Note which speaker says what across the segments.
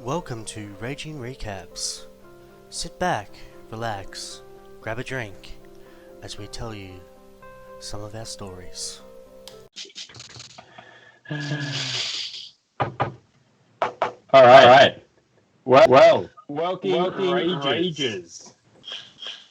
Speaker 1: Welcome to Raging Recaps. Sit back, relax, grab a drink as we tell you some of our stories.
Speaker 2: All right. Well, welcome Rages.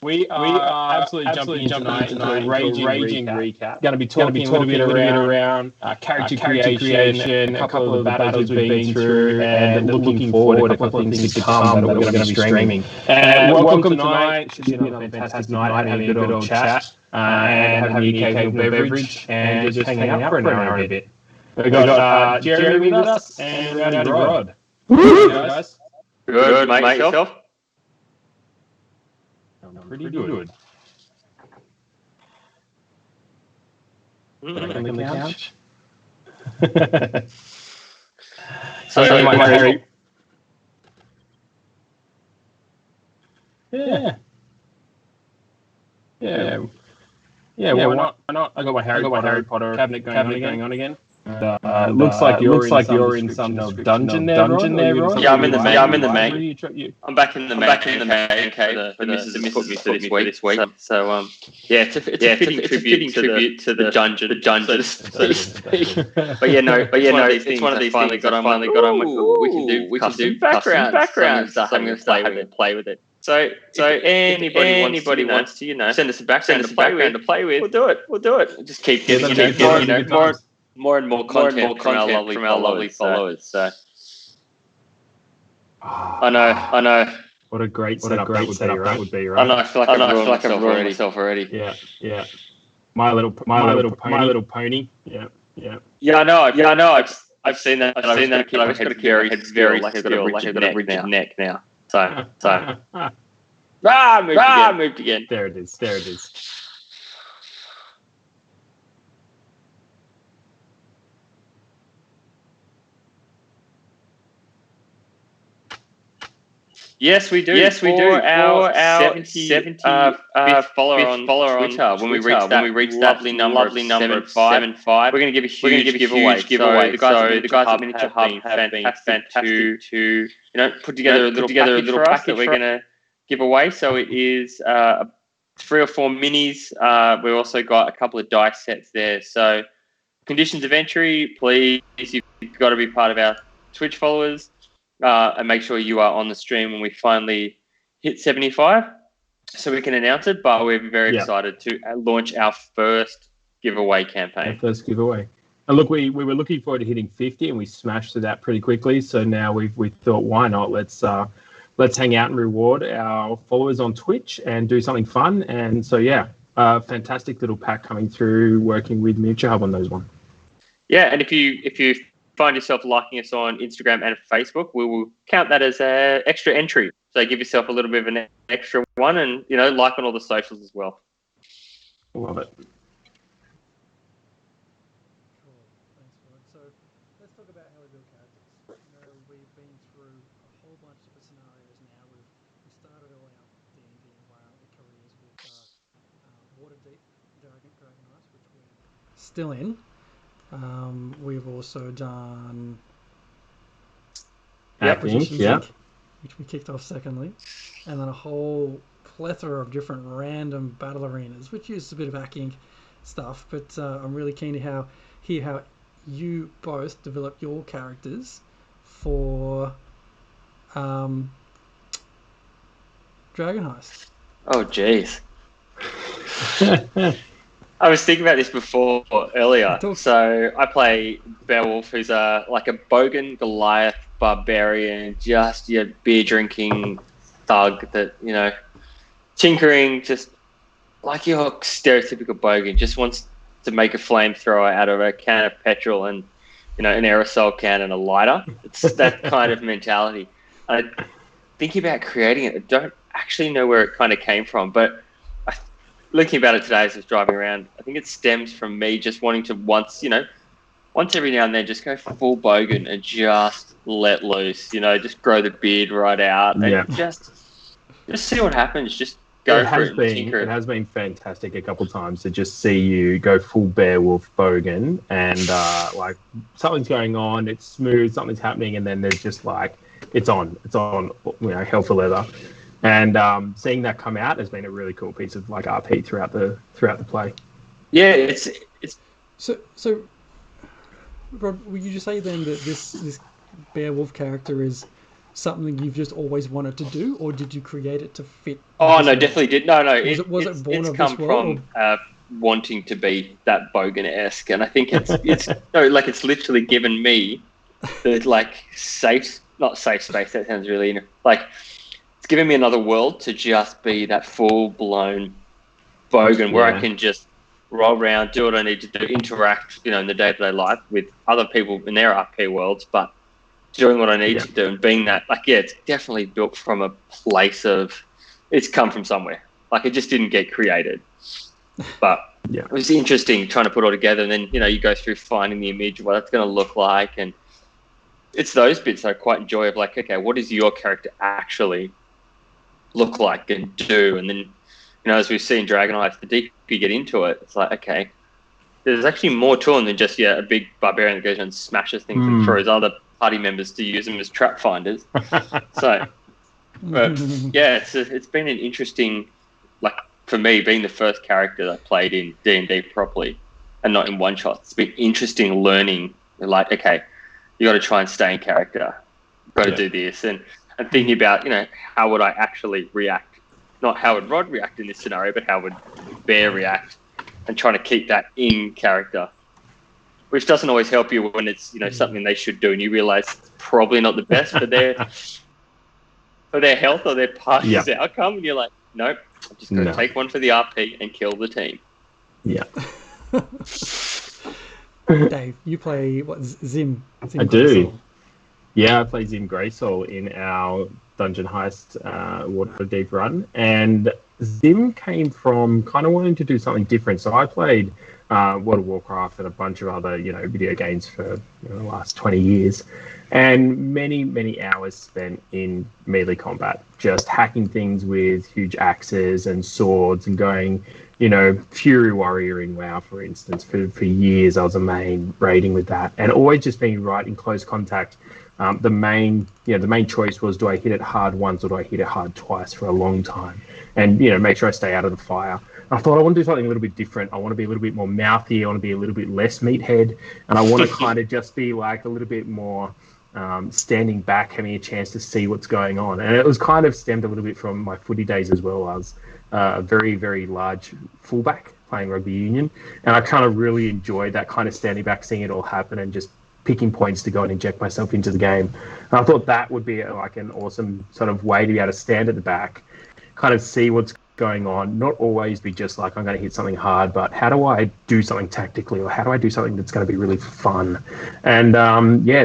Speaker 2: We are absolutely jumping into a raging recap. Going to be talking a little bit around character creation, a couple of the battles we've been through, and looking forward a couple of things to come that we're going to be streaming. Welcome tonight. Should be another fantastic night, having a good old chat, and having the occasional beverage, and just hanging out for an hour and a bit. We've got Jeremy with us and Rowdy Rod. Hey guys.
Speaker 3: Good, mate. Yourself?
Speaker 2: Pretty good. Back on the couch.
Speaker 3: Sorry,
Speaker 2: my
Speaker 3: Harry.
Speaker 2: Yeah. Why not? I got my Harry Potter cabinet going on again. Looks like you're in some dungeon there, Rod.
Speaker 3: Yeah, I'm in the main. I'm back in the main cave for the missus put me for this week. So it's a fitting tribute to the dungeon, so to speak. But it's one of these things I finally got on. We can do background stuff. I'm going to start having to play with it. So anybody wants to, send us a background to play with. We'll do it. Just keep getting more and more content from our lovely followers. So I know.
Speaker 2: What a great setup that would be, right?
Speaker 3: I know. I feel like I've ruined myself already.
Speaker 2: Yeah. My little pony. Yeah.
Speaker 3: I know. I've seen that. I've seen that. I've just got to carry very like I've got a rigid neck now. So. Moved again.
Speaker 2: There it is.
Speaker 3: Yes, we do. For our 70 follower on Twitter, when we reach that lovely number of 75, we're going to give a huge giveaway. So the guys at Miniature Hub have been fantastic to put together a little package that we're going to give away. So it is 3 or 4 minis. We've also got a couple of dice sets there. So conditions of entry, please, you've got to be part of our Twitch followers. And make sure you are on the stream when we finally hit 75 so we can announce it. But we're very excited to launch our first giveaway campaign.
Speaker 2: And look, we were looking forward to hitting 50 and we smashed to that pretty quickly. So now we thought, why not? Let's hang out and reward our followers on Twitch and do something fun. And so, fantastic little pack coming through working with Miniature Hub on those one.
Speaker 3: Yeah, and if you find yourself liking us on Instagram and Facebook, we will count that as an extra entry. So give yourself a little bit of an extra one and, like on all the socials as well.
Speaker 2: Love it.
Speaker 4: Cool. Thanks, Rod. So let's talk about how we build characters. We've been through a whole bunch of scenarios now. We started all our D&D careers with Waterdeep Dragon Heist, which we're still in. We've also done which we kicked off secondly, and then a whole plethora of different random battle arenas, which used a bit of Inc. stuff. But I'm really keen to hear how you both develop your characters for Dragon Heist.
Speaker 3: Oh, jeez. I was thinking about this earlier. So I play Beowulf, who's like a Bogan Goliath barbarian, just your beer drinking thug that, tinkering, just like your stereotypical Bogan, just wants to make a flamethrower out of a can of petrol and, an aerosol can and a lighter. It's that kind of mentality. Thinking about creating it, I don't actually know where it kind of came from, but looking about it today as I was driving around, I think it stems from me just wanting to once every now and then just go full Bogan and just let loose, just grow the beard right out and just see what happens. Just go for it and tinker
Speaker 2: it has been fantastic a couple of times to just see you go full Beowulf Bogan and like something's going on, it's smooth, something's happening, and then there's just like it's on, hell for leather. And seeing that come out has been a really cool piece of like RP throughout the play.
Speaker 3: Yeah, it's
Speaker 4: so. Rod, would you just say then that this Beowulf character is something you've just always wanted to do, or did you create it to fit?
Speaker 3: Oh no, definitely did. No,
Speaker 4: Was it born
Speaker 3: it's
Speaker 4: of
Speaker 3: come
Speaker 4: this world,
Speaker 3: from wanting to be that Bogan-esque, and I think it's no, like it's literally given me the like not safe space. That sounds really like it's given me another world to just be that full blown Bogan where I can just roll around, do what I need to do, interact, in the day-to-day life with other people in their RP worlds, but doing what I need to do and being that, it's definitely built from a place of, it's come from somewhere. Like, it just didn't get created. But it was interesting trying to put it all together, and then, you go through finding the image, what it's going to look like, and it's those bits I quite enjoy of like, okay, what does your character actually look like and do? And then, as we've seen Dragon Eyes, the deeper you get into it, it's like, okay, there's actually more to them than just, a big barbarian that goes and smashes things and throws other party members to use them as trap finders. So, but it's been an interesting, like, for me, being the first character that played in D&D properly and not in one shot, it's been interesting learning, like, okay, you got to try and stay in character, got to do this, and thinking about, how would I actually react? Not how would Rod react in this scenario, but how would Bear react, and trying to keep that in character, which doesn't always help you when it's something they should do and you realise it's probably not the best for their health or their party's outcome, and you're like, nope, I'm just going to take one for the RP and kill the team.
Speaker 4: Yeah. Dave, you play Zim?
Speaker 2: I do. Yeah, I play Zim Greysoul in our Dungeon Heist Waterdeep run, and Zim came from kind of wanting to do something different. So I played World of Warcraft and a bunch of other video games for the last 20 years, and many hours spent in melee combat, just hacking things with huge axes and swords and going Fury Warrior in WoW, for instance. For years I was a main raiding with that, and always just being right in close contact. The main choice was, do I hit it hard once or do I hit it hard twice for a long time? And, make sure I stay out of the fire. I thought I want to do something a little bit different. I want to be a little bit more mouthy. I want to be a little bit less meathead. And I want to kind of just be like a little bit more standing back, having a chance to see what's going on. And it was kind of stemmed a little bit from my footy days as well. I was a very, very large fullback playing rugby union. And I kind of really enjoyed that kind of standing back, seeing it all happen and just picking points to go and inject myself into the game. And I thought that would be like an awesome sort of way to be able to stand at the back, kind of see what's going on, not always be just like, I'm going to hit something hard, but how do I do something tactically, or how do I do something that's going to be really fun? And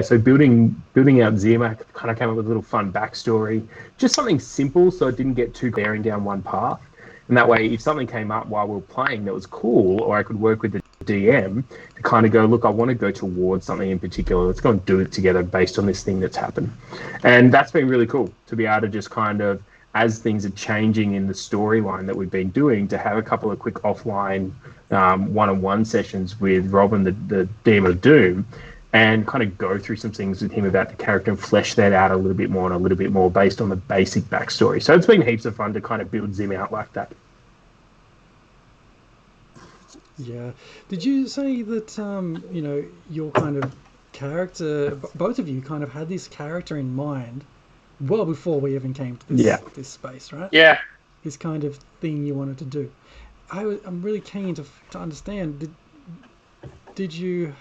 Speaker 2: so building out Zim, I kind of came up with a little fun backstory, just something simple so it didn't get too bearing down one path. And that way, if something came up while we were playing that was cool, or I could work with the DM to kind of go, look, I want to go towards something in particular. Let's go and do it together based on this thing that's happened. And that's been really cool to be able to just kind of, as things are changing in the storyline that we've been doing, to have a couple of quick offline one-on-one sessions with Robin, the DM of Doom, and kind of go through some things with him about the character and flesh that out a little bit more based on the basic backstory. So it's been heaps of fun to kind of build Zim out like that.
Speaker 4: Yeah. Did you say that, your kind of character, both of you kind of had this character in mind well before we even came to this space, right?
Speaker 3: Yeah.
Speaker 4: This kind of thing you wanted to do. I'm really keen to understand, did you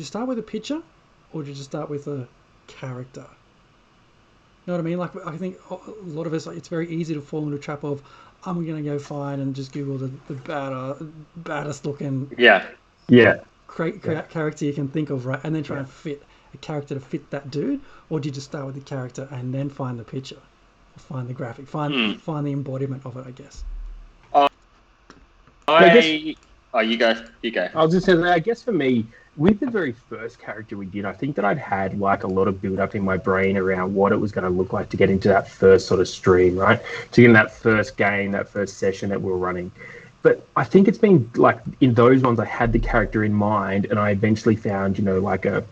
Speaker 4: start with a picture, or did you start with a character? You know what I mean? Like, I think a lot of us, it's very easy to fall into a trap of, I'm going to go find and just Google the baddest looking character you can think of, right? And then try and fit a character to fit that dude. Or do you just start with the character and then find the picture, or find the graphic, find the embodiment of it, I guess?
Speaker 3: You go.
Speaker 2: I was just saying, I guess for me, with the very first character we did, I think that I'd had like a lot of build up in my brain around what it was going to look like to get into that first sort of stream, right? To get in that first game, that first session that we were running. But I think it's been like in those ones, I had the character in mind, and I eventually found, like a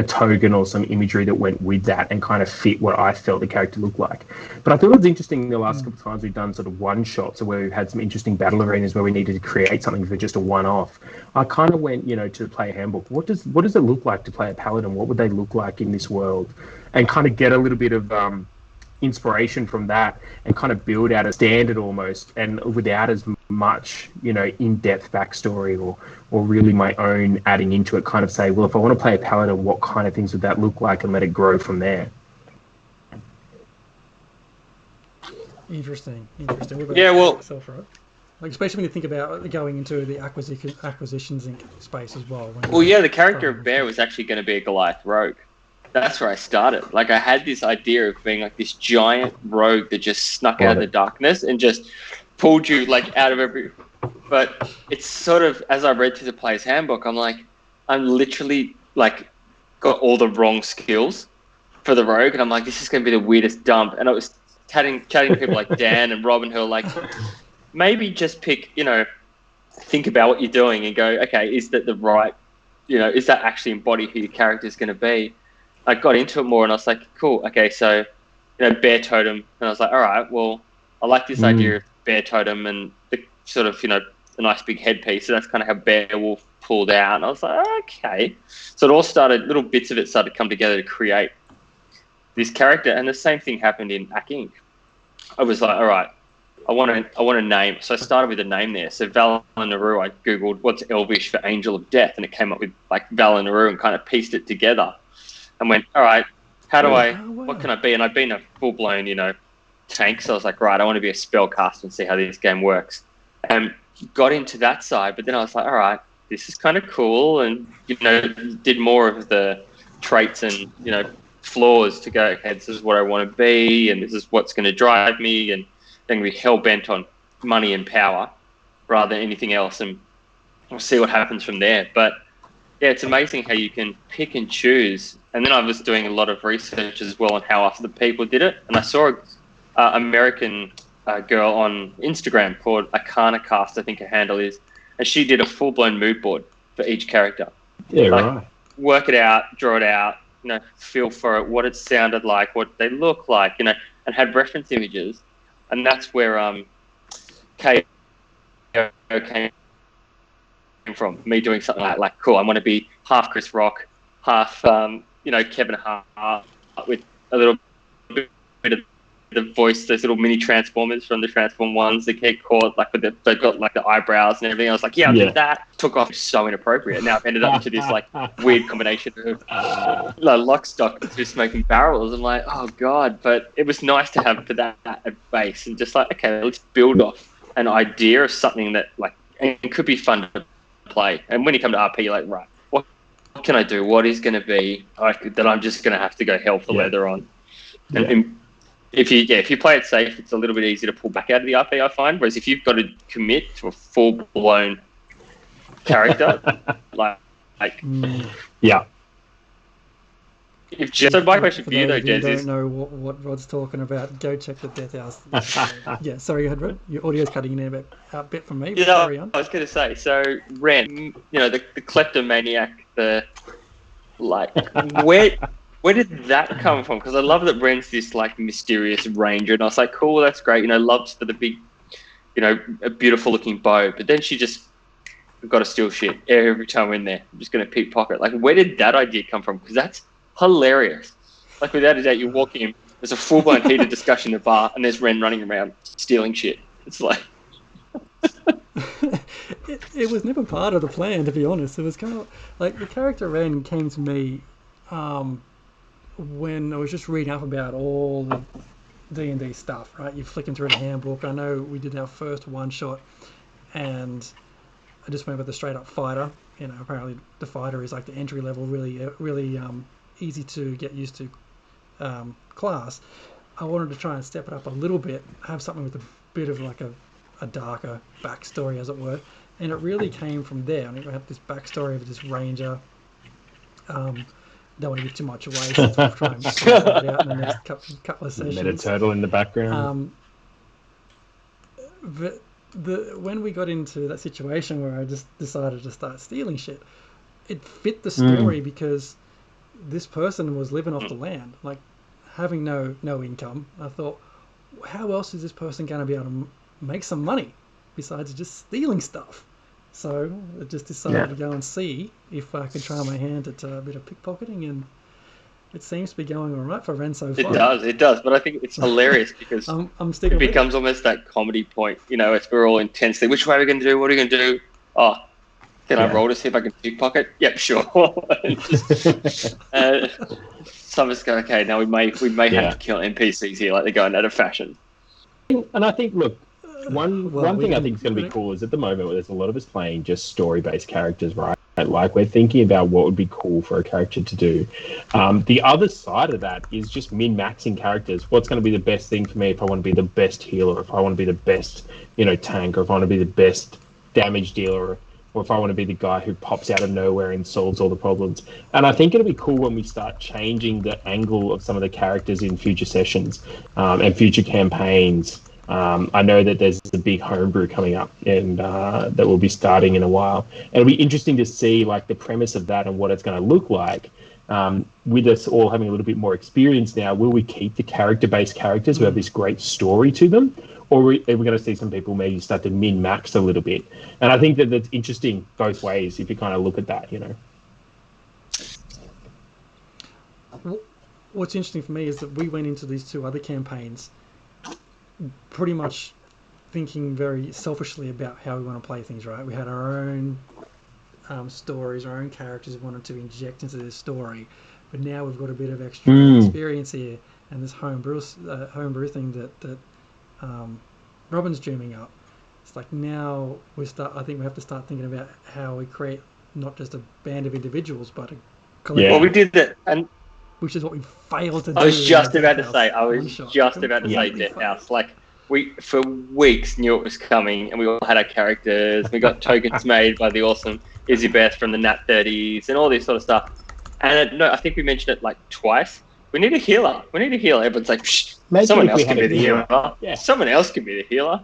Speaker 2: token or some imagery that went with that and kind of fit what I felt the character looked like. But I thought it was interesting the last couple of times we've done sort of one shots, or where we've had some interesting battle arenas where we needed to create something for just a one-off. I kind of went, to the player handbook. What does it look like to play a paladin? What would they look like in this world? And kind of get a little bit of inspiration from that and kind of build out a standard almost, and without as much in-depth backstory or really my own adding into it, kind of say, well, if I want to play a paladin, what kind of things would that look like, and let it grow from there.
Speaker 4: Interesting. What about
Speaker 3: Yeah, well,
Speaker 4: yourself, right? Like, especially when you think about going into the acquisitions space as well.
Speaker 3: Well, yeah, the character of Bear was actually going to be a Goliath rogue. That's where I started. Like, I had this idea of being like this giant rogue that just snuck out of the darkness and just pulled you like out of every. But it's sort of, as I read through the player's handbook, I'm like, I'm literally like got all the wrong skills for the rogue, and I'm like, this is going to be the weirdest dump. And I was chatting to people like Dan and Robin who are like, maybe just pick, think about what you're doing and go, okay, is that the right, is that actually embody who your character is going to be? I got into it more, and I was like, cool, okay, so, bear totem. And I was like, all right, well, I like this idea of bear totem and the sort of, a nice big headpiece. So that's kind of how Beowulf pulled out. And I was like, okay. So it all started, little bits of it started to come together to create this character. And the same thing happened in Pack Inc. I was like, all right, I want a name. So I started with a name there. So Val Naru, I Googled what's Elvish for Angel of Death, and it came up with like Val Naru, and kind of pieced it together. And went, all right, what can I be? And I've been a full-blown, tank. So I was like, right, I want to be a spellcaster and see how this game works. And got into that side, but then I was like, all right, this is kind of cool. And, did more of the traits and, flaws to go, okay, this is what I want to be, and this is what's going to drive me, and then we hell-bent on money and power rather than anything else, and we'll see what happens from there. But, yeah, it's amazing how you can pick and choose. And then I was doing a lot of research as well on how other people did it. And I saw an American girl on Instagram called AkanaCast, I think her handle is. And she did a full-blown mood board for each character.
Speaker 2: Yeah, right.
Speaker 3: Work it out, draw it out, feel for it, what it sounded like, what they look like, and had reference images. And that's where KO came from, me doing something like cool, I want to be half Chris Rock, half Kevin Hart, with a little bit of the voice, those little mini Transformers from the Transform ones that get caught, like they've got like the eyebrows and everything. I was like, I did that. Took off so inappropriate. Now I've ended up into this like weird combination of lock stock through smoking barrels. I'm like, oh god! But it was nice to have for that at base, and just like, okay, let's build off an idea of something that like it could be fun to play. And when you come to RP, you're like, right, what can I do? What is going to be that I'm just going to have to go hell for leather on? And if you play it safe, it's a little bit easier to pull back out of the RP, I find. Whereas if you've got to commit to a full-blown character,
Speaker 2: yeah.
Speaker 3: So my question for you though, Jez,
Speaker 4: is... don't know what Rod's talking about, go check the Death House. Yeah, sorry, go ahead, Rod. Your audio's cutting in a bit from me. Carry on.
Speaker 3: I was going to say, so Ren, the kleptomaniac, where did that come from? Because I love that Ren's this like mysterious ranger, and I was like, cool, that's great. Loves for the big, a beautiful looking bow. But then she just got to steal shit every time we're in there. I'm just going to pickpocket. Like, where did that idea come from? Because that's hilarious. Like, without a doubt, you walk in, there's a full-blown heated discussion in the bar, and there's Ren running around stealing shit. It's like...
Speaker 4: it was never part of the plan, to be honest. It was kind of like the character Ren came to me when I was just reading up about all the D&D stuff, right? You're flicking through the handbook. I know we did our first one-shot, and I just went with the straight-up fighter. Apparently the fighter is like the entry level, really easy to get used to class. I wanted to try and step it up a little bit, have something with a bit of like a darker backstory, as it were. And it really came from there. I had this backstory of this ranger Don't want to give too much away, so we'll try and sort that out in the next couple of sessions.
Speaker 2: Meta turtle in the background.
Speaker 4: But when we got into that situation where I just decided to start stealing shit, it fit the story because this person was living off the land, like having no income. I thought, how else is this person going to be able to make some money besides just stealing stuff? So I just decided to go and see if I could try my hand at a bit of pickpocketing, and it seems to be going all right for Ren so far.
Speaker 3: It does. But I think it's hilarious because
Speaker 4: it
Speaker 3: becomes almost that comedy point. You know, if we're all intensely, which way are we going to do? What are we going to do? Oh, can I roll to see if I can pickpocket? Yep, sure. Some of us go, okay, now we may have to kill NPCs here, like they're going out of fashion.
Speaker 2: And I think, look, one thing I think is going to be cool is at the moment where there's a lot of us playing just story-based characters, right? Like we're thinking about what would be cool for a character to do. The other side of that is just min-maxing characters. What's going to be the best thing for me if I want to be the best healer, if I want to be the best, tank, or if I want to be the best damage dealer, or if I want to be the guy who pops out of nowhere and solves all the problems. And I think it'll be cool when we start changing the angle of some of the characters in future sessions and future campaigns. I know that there's a big homebrew coming up and that will be starting in a while. And it'll be interesting to see like the premise of that and what it's going to look like. With us all having a little bit more experience now, will we keep the character-based characters who have this great story to them? Or are we going to see some people maybe start to min-max a little bit? And I think that that's interesting both ways if you kind of look at that,
Speaker 4: What's interesting for me is that we went into these two other campaigns pretty much thinking very selfishly about how we want to play things, right? We had our own stories, our own characters we wanted to inject into this story, but now we've got a bit of extra experience here, and this homebrew thing that Robin's dreaming up. It's like now I think we have to start thinking about how we create not just a band of individuals, but a collective.
Speaker 3: Yeah. Well, we did that, and
Speaker 4: which is what we failed to do.
Speaker 3: I was just about to say Death House. Like we for weeks knew it was coming, and we all had our characters. We got tokens made by the awesome Izzy Beth from the Nat 30s and all this sort of stuff. And I think we mentioned it like twice. We need a healer. Everyone's like, someone else can be the healer. Yeah. Someone else can be the healer.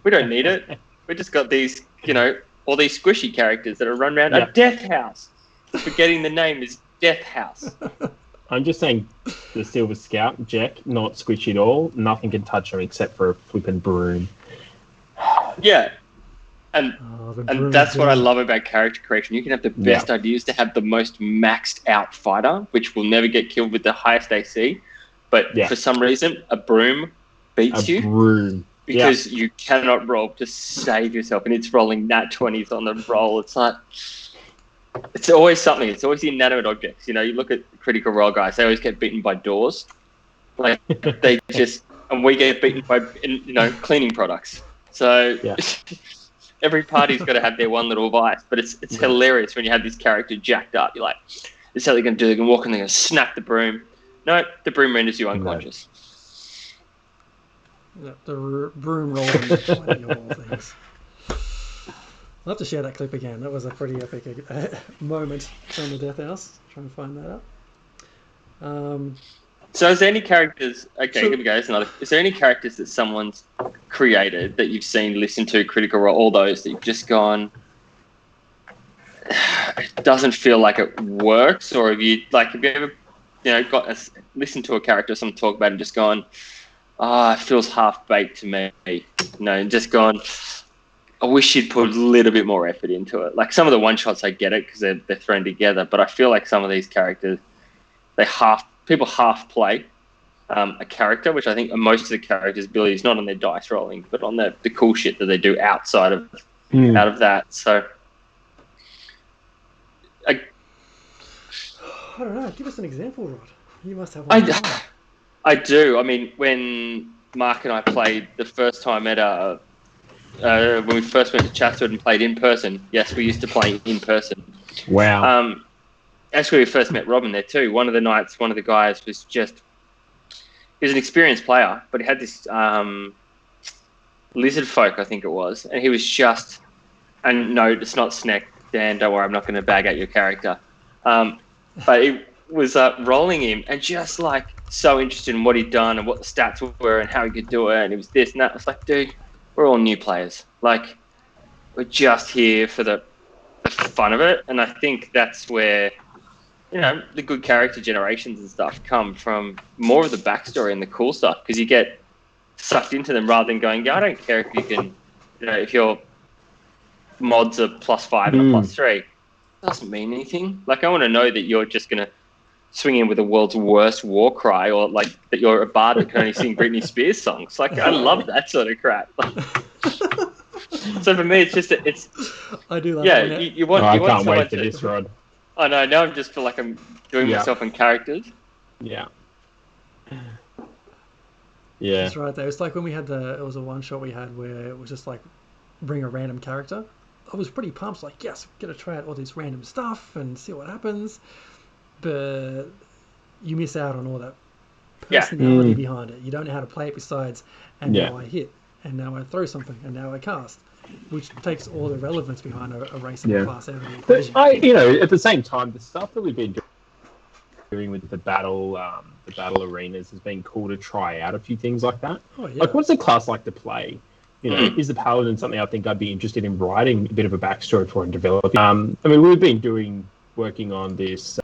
Speaker 3: We don't need it. We just got these, all these squishy characters that are run around a Death House. Forgetting the name is Death House.
Speaker 2: I'm just saying the Silver Scout, Jack, not squishy at all. Nothing can touch him except for a flipping broom.
Speaker 3: Yeah. And that's what I love about character creation. You can have the best ideas to have the most maxed out fighter, which will never get killed with the highest AC. But for some reason, a broom beats you.
Speaker 2: Broom.
Speaker 3: Because you cannot roll to save yourself. And it's rolling nat 20s on the roll. It's like... It's always something. It's always the inanimate objects. You look at Critical Role guys. They always get beaten by doors. Like they just, and we get beaten by, cleaning products. So every party's got to have their one little vice. But it's hilarious when you have this character jacked up. You're like, this is how they're going to do. They're going to walk and they're going to snap the broom. No, the broom renders you unconscious.
Speaker 4: No. The broom rolling all things. I'll have to share that clip again. That was a pretty epic moment from the Death House. Trying to find that up.
Speaker 3: So is there any characters... Okay, here we go. Is there any characters that someone's created that you've seen, listened to, Critical Role, all those that you've just gone... It doesn't feel like it works? Or have you ever listened to a character, someone talk about it and just gone, it feels half-baked to me. And just gone... I wish you'd put a little bit more effort into it. Like some of the one-shots, I get it because they're thrown together, but I feel like some of these characters, people half play a character, which I think most of the characters' ability is not on their dice rolling, but on the cool shit that they do outside of out of that. So,
Speaker 4: I don't know. Give us an example, Rod. You must have one.
Speaker 3: I do. I mean, when Mark and I played the first time at when we first went to Chatswood and played in person. Yes, we used to play in person.
Speaker 2: Wow.
Speaker 3: Actually, we first met Robin there too. One of the nights, one of the guys was he was an experienced player, but he had this lizard folk, I think it was, and he was and no, it's not Snack, Dan, don't worry, I'm not going to bag out your character. but it was rolling him and just like so interested in what he'd done and what the stats were and how he could do it. And it was this and that. It's like, dude, we're all new players. Like, we're just here for the fun of it. And I think that's where, the good character generations and stuff come from more of the backstory and the cool stuff, because you get sucked into them rather than going, I don't care if you can, if your mods are +5 and a +3. It doesn't mean anything. Like, I want to know that you're just going to swing in with the world's worst war cry, or like that you're a bard that can only sing Britney Spears songs. Like, I love that sort of crap. So for me, it's just
Speaker 4: I do that.
Speaker 3: Yeah, you want.
Speaker 2: I
Speaker 3: you want
Speaker 2: can't wait for
Speaker 3: to,
Speaker 2: this, Rod.
Speaker 3: I know. Now I just feel like I'm doing myself in characters.
Speaker 2: Yeah. Yeah.
Speaker 4: That's right. There. It's like when we had it was a one shot we had where it was just like bring a random character. I was pretty pumped. Like, yes, I'm gonna try out all this random stuff and see what happens. But you miss out on all that personality behind it. You don't know how to play it besides, and now I hit, and now I throw something, and now I cast, which takes all the relevance behind a racing class out of the equation.
Speaker 2: But at the same time, the stuff that we've been doing with the battle arenas has been cool to try out a few things like that.
Speaker 4: Oh, yeah.
Speaker 2: Like, what's the class like to play? Is the Paladin something I think I'd be interested in writing a bit of a backstory for and developing? I mean, we've been working on this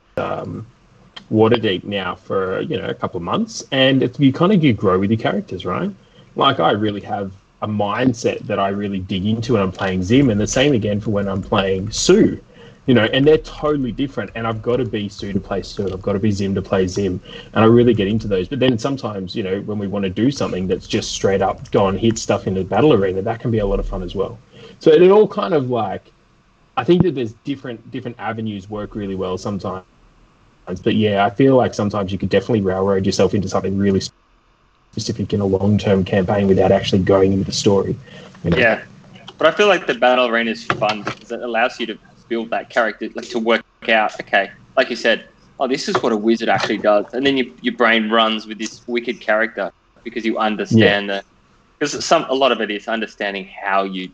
Speaker 2: Waterdeep now for a couple of months, and you grow with your characters, right? Like, I really have a mindset that I really dig into when I'm playing Zim, and the same again for when I'm playing Sue. And they're totally different, and I've got to be Sue to play Sue, I've got to be Zim to play Zim, and I really get into those. But then sometimes, when we want to do something that's just straight up go and hit stuff in the battle arena, that can be a lot of fun as well. So it all kind of like, I think that there's different avenues work really well sometimes. But yeah, I feel like sometimes you could definitely railroad yourself into something really specific in a long-term campaign without actually going into the story.
Speaker 3: Yeah, but I feel like the battle arena is fun because it allows you to build that character, like to work out, okay, like you said, this is what a wizard actually does. And then your brain runs with this wicked character because you understand because a lot of it is understanding how you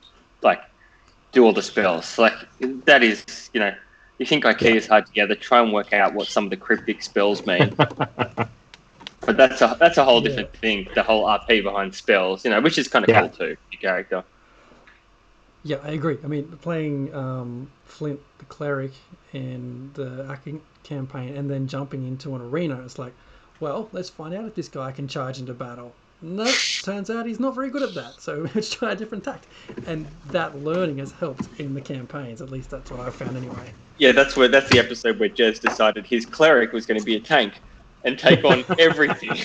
Speaker 3: do all the spells. Like, that is, you think IKEA is hard together, try and work out what some of the cryptic spells mean. But that's a whole different thing, the whole RP behind spells, which is kind of cool too, your character.
Speaker 4: Yeah, I agree. I mean, playing Flint the cleric in the Acting campaign and then jumping into an arena, it's like, well, let's find out if this guy can charge into battle. No, turns out he's not very good at that, so let's try a different tact. And that learning has helped in the campaigns, at least that's what I've found anyway. Yeah,
Speaker 3: that's the episode where Jez decided his cleric was going to be a tank and take on everything.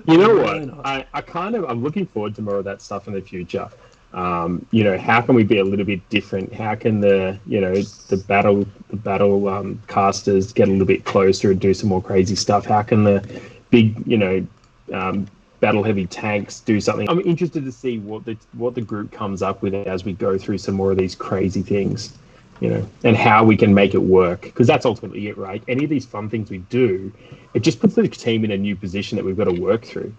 Speaker 2: You know what? I'm looking forward to more of that stuff in the future. How can we be a little bit different? How can the battle casters get a little bit closer and do some more crazy stuff? How can the big, battle heavy tanks do something? I'm interested to see what the group comes up with as we go through some more of these crazy things, and how we can make it work, because that's ultimately it, right? Any of these fun things we do, it just puts the team in a new position that we've got to work through.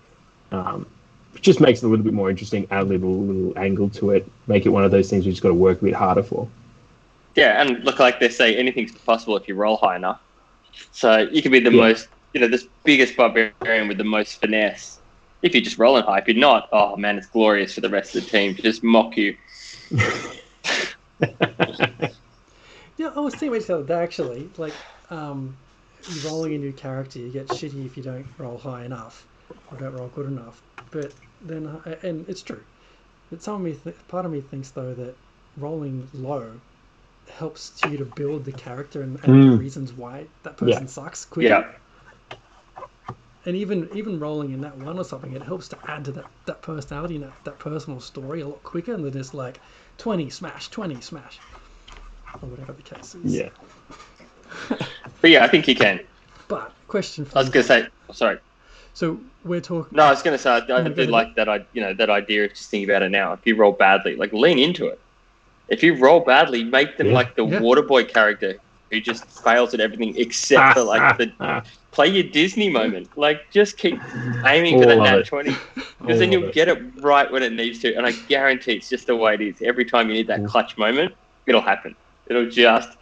Speaker 2: It just makes it a little bit more interesting, add a little angle to it, make it one of those things we just got to work a bit harder for.
Speaker 3: Yeah, and look, like they say, anything's possible if you roll high enough. So you can be the most, this biggest barbarian with the most finesse. If you're just rolling high, if you're not, oh man, it's glorious for the rest of the team to just mock you.
Speaker 4: Yeah, I was thinking about that actually. Like, rolling a new character, you get shitty if you don't roll high enough or don't roll good enough. But then, and it's true. But part of me thinks though that rolling low helps you to build the character and the reasons why that person sucks quicker.
Speaker 3: Yeah.
Speaker 4: And even rolling in that one or something, it helps to add to that personality and that personal story a lot quicker than just like 20 smash, or whatever the case is.
Speaker 2: Yeah.
Speaker 3: But yeah, I think you can.
Speaker 4: But question for
Speaker 3: I was going to say, sorry.
Speaker 4: So we're talking.
Speaker 3: No, I was going to say I did like that. That idea of just thinking about it now. If you roll badly, like lean into it. If you roll badly, make them like the Waterboy character who just fails at everything except for like the play your Disney moment. Like just keep aiming for that nat 20, because then you'll get it right when it needs to. And I guarantee it's just the way it is. Every time you need that clutch moment, it'll happen. It'll just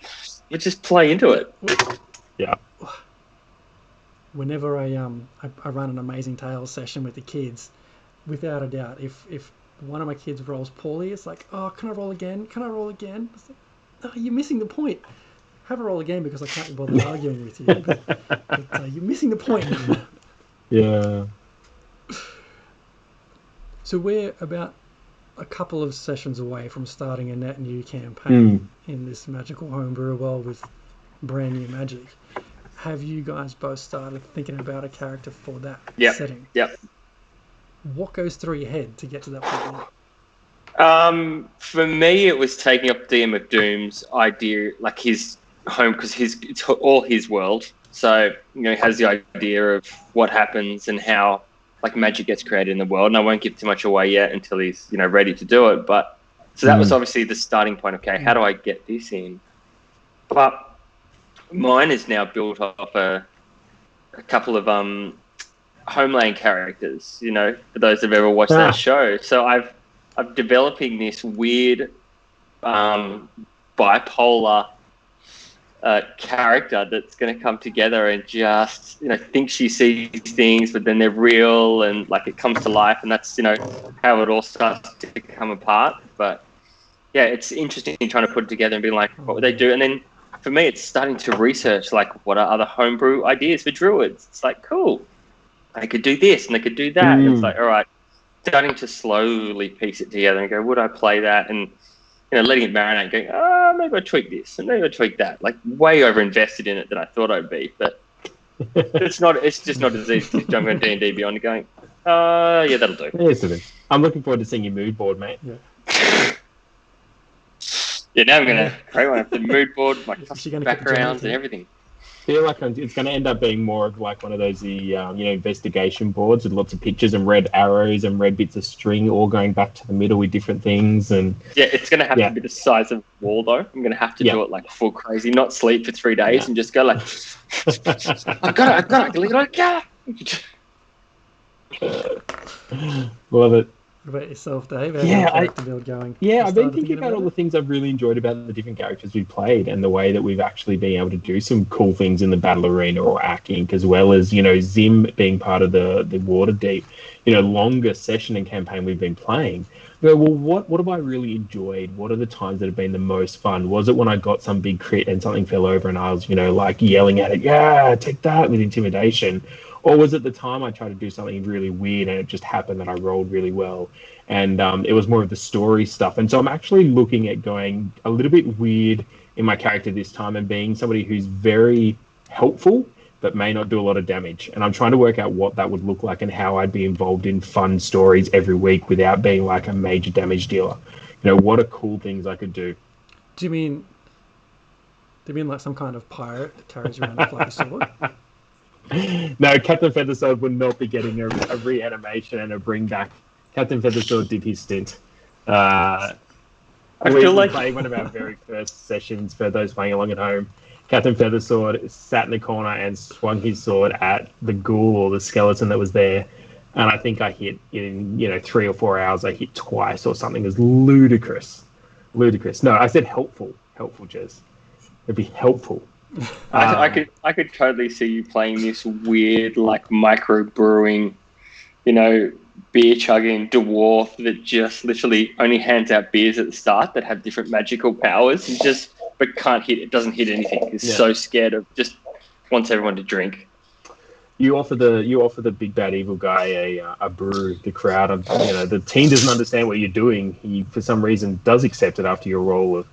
Speaker 3: You just play into it.
Speaker 2: Yeah.
Speaker 4: Whenever I run an Amazing Tales session with the kids, without a doubt, if one of my kids rolls poorly, it's like, oh, can I roll again? Can I roll again? It's like, no, you're missing the point. Have a roll again because I can't be bothered arguing with you. But you're missing the point.
Speaker 2: Yeah.
Speaker 4: So we're about a couple of sessions away from starting a net new campaign in this magical homebrew world with brand new magic. Have you guys both started thinking about a character for that setting?
Speaker 3: Yep.
Speaker 4: What goes through your head to get to that point?
Speaker 3: For me, it was taking up DM of Doom's idea, like his home, because it's all his world. So, he has the idea of what happens and how like magic gets created in the world. And I won't give too much away yet until he's, ready to do it. But so that was obviously the starting point. Okay, how do I get this in? But mine is now built off a couple of Homeland characters, for those that have ever watched that show. So I'm developing this weird bipolar character that's going to come together and just, think she sees things, but then they're real and like it comes to life, and that's, how it all starts to come apart. But yeah, it's interesting trying to put it together and be like, what would they do? And then for me, it's starting to research like what are other homebrew ideas for druids. It's like, cool, they could do this and they could do that. And it's like, all right, starting to slowly piece it together and go, would I play that? And letting it marinate, going, maybe I tweak this and maybe I tweak that. Like way over invested in it than I thought I'd be, but it's just not as easy as jumping on D&D Beyond and going, yeah, that'll do.
Speaker 2: Yes, it is. I'm looking forward to seeing your mood board, mate.
Speaker 3: Yeah, now I'm going to create one of the mood board, my custom backgrounds and everything.
Speaker 2: I feel like it's going to end up being more of like one of those investigation boards with lots of pictures and red arrows and red bits of string all going back to the middle with different things. And
Speaker 3: yeah, it's going to have to be the size of a wall, though. I'm going to have to do it like full crazy, not sleep for 3 days and just go like, I got it.
Speaker 2: Love it.
Speaker 4: What about yourself, Dave? How's your character build going?
Speaker 2: I've been thinking about all the things I've really enjoyed about the different characters we've played and the way that we've actually been able to do some cool things in the battle arena or Ack Inc, as well as, Zim being part of the Waterdeep, longer session and campaign we've been playing. Well, what have I really enjoyed? What are the times that have been the most fun? Was it when I got some big crit and something fell over and I was, like yelling at it, yeah, take that with intimidation? Or was it the time I tried to do something really weird and it just happened that I rolled really well? And it was more of the story stuff. And so I'm actually looking at going a little bit weird in my character this time and being somebody who's very helpful but may not do a lot of damage. And I'm trying to work out what that would look like and how I'd be involved in fun stories every week without being like a major damage dealer. What are cool things I could do?
Speaker 4: Do you mean like some kind of pirate that carries around a fluffy sword?
Speaker 2: No, Captain Feathersword would not be getting a reanimation and a bring back. Captain Feathersword did his stint. I feel like playing one of our very first sessions for those playing along at home. Captain Feathersword sat in the corner and swung his sword at the ghoul or the skeleton that was there. And I think I hit in 3 or 4 hours. I hit twice or something. It was ludicrous. No, I said helpful, Jez. It'd be helpful.
Speaker 3: I could totally see you playing this weird like micro brewing, beer chugging dwarf that just literally only hands out beers at the start that have different magical powers and but can't hit. It doesn't hit anything. He's so scared of just wants everyone to drink.
Speaker 2: You offer the big bad evil guy a brew. The crowd, the team doesn't understand what you're doing. He for some reason does accept it after your roll of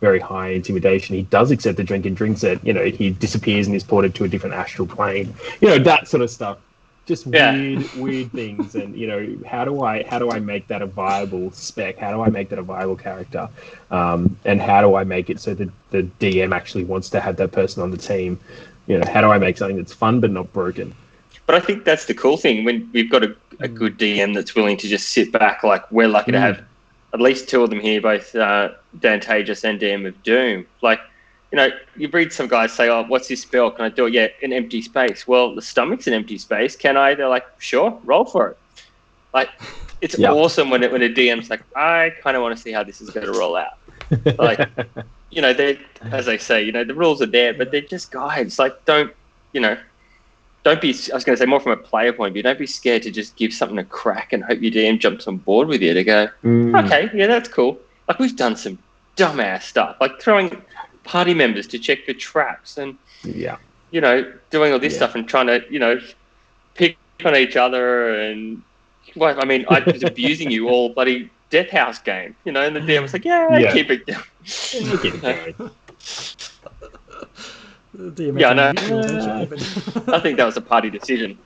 Speaker 2: very high intimidation. He does accept the drink and drinks it. He disappears and is ported to a different astral plane. That sort of stuff. Just weird things. And how do I make that a viable spec? How do I make that a viable character? And how do I make it so that the DM actually wants to have that person on the team? How do I make something that's fun but not broken?
Speaker 3: But I think that's the cool thing when we've got a good DM that's willing to just sit back. Like we're lucky to have at least 2 of them here, both Dantageous and DM of Doom. Like, you read some guys say, oh, what's this spell? Can I do it? Yeah, an empty space. Well, the stomach's an empty space. Can I? They're like, sure, roll for it. Like, it's awesome when a DM's like, I kind of want to see how this is going to roll out. Like, they, as they say, the rules are there, but they're just guides. Like, don't be, I was going to say more from a player point of view, don't be scared to just give something a crack and hope your DM jumps on board with you to go, okay, yeah, that's cool. Like, we've done some dumbass stuff, like throwing party members to check for traps and, doing all this stuff and trying to, pick on each other. And, well, I mean, I was abusing you all bloody Death House game, and the DM was like, keep it going.
Speaker 2: Yeah,
Speaker 3: no. I think that was a party decision.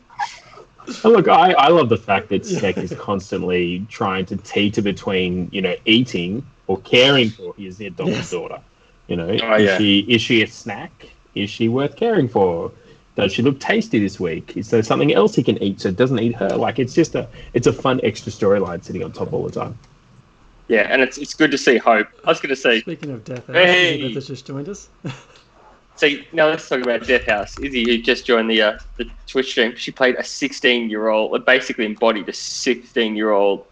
Speaker 2: Look, I love the fact that Sek is constantly trying to teeter between, eating or caring for his adopted daughter. Is she a snack? Is she worth caring for? Does she look tasty this week? Is there something else he can eat so it doesn't eat her? Like, it's a fun extra storyline sitting on top all the time.
Speaker 3: Yeah, and it's good to see Hope. I was going to say...
Speaker 4: Speaking of Death House,
Speaker 3: Izzy
Speaker 4: that's just joined us.
Speaker 3: So now let's talk about Death House. Izzy, who just joined the Twitch stream, she played a 16-year-old, basically embodied a 16-year-old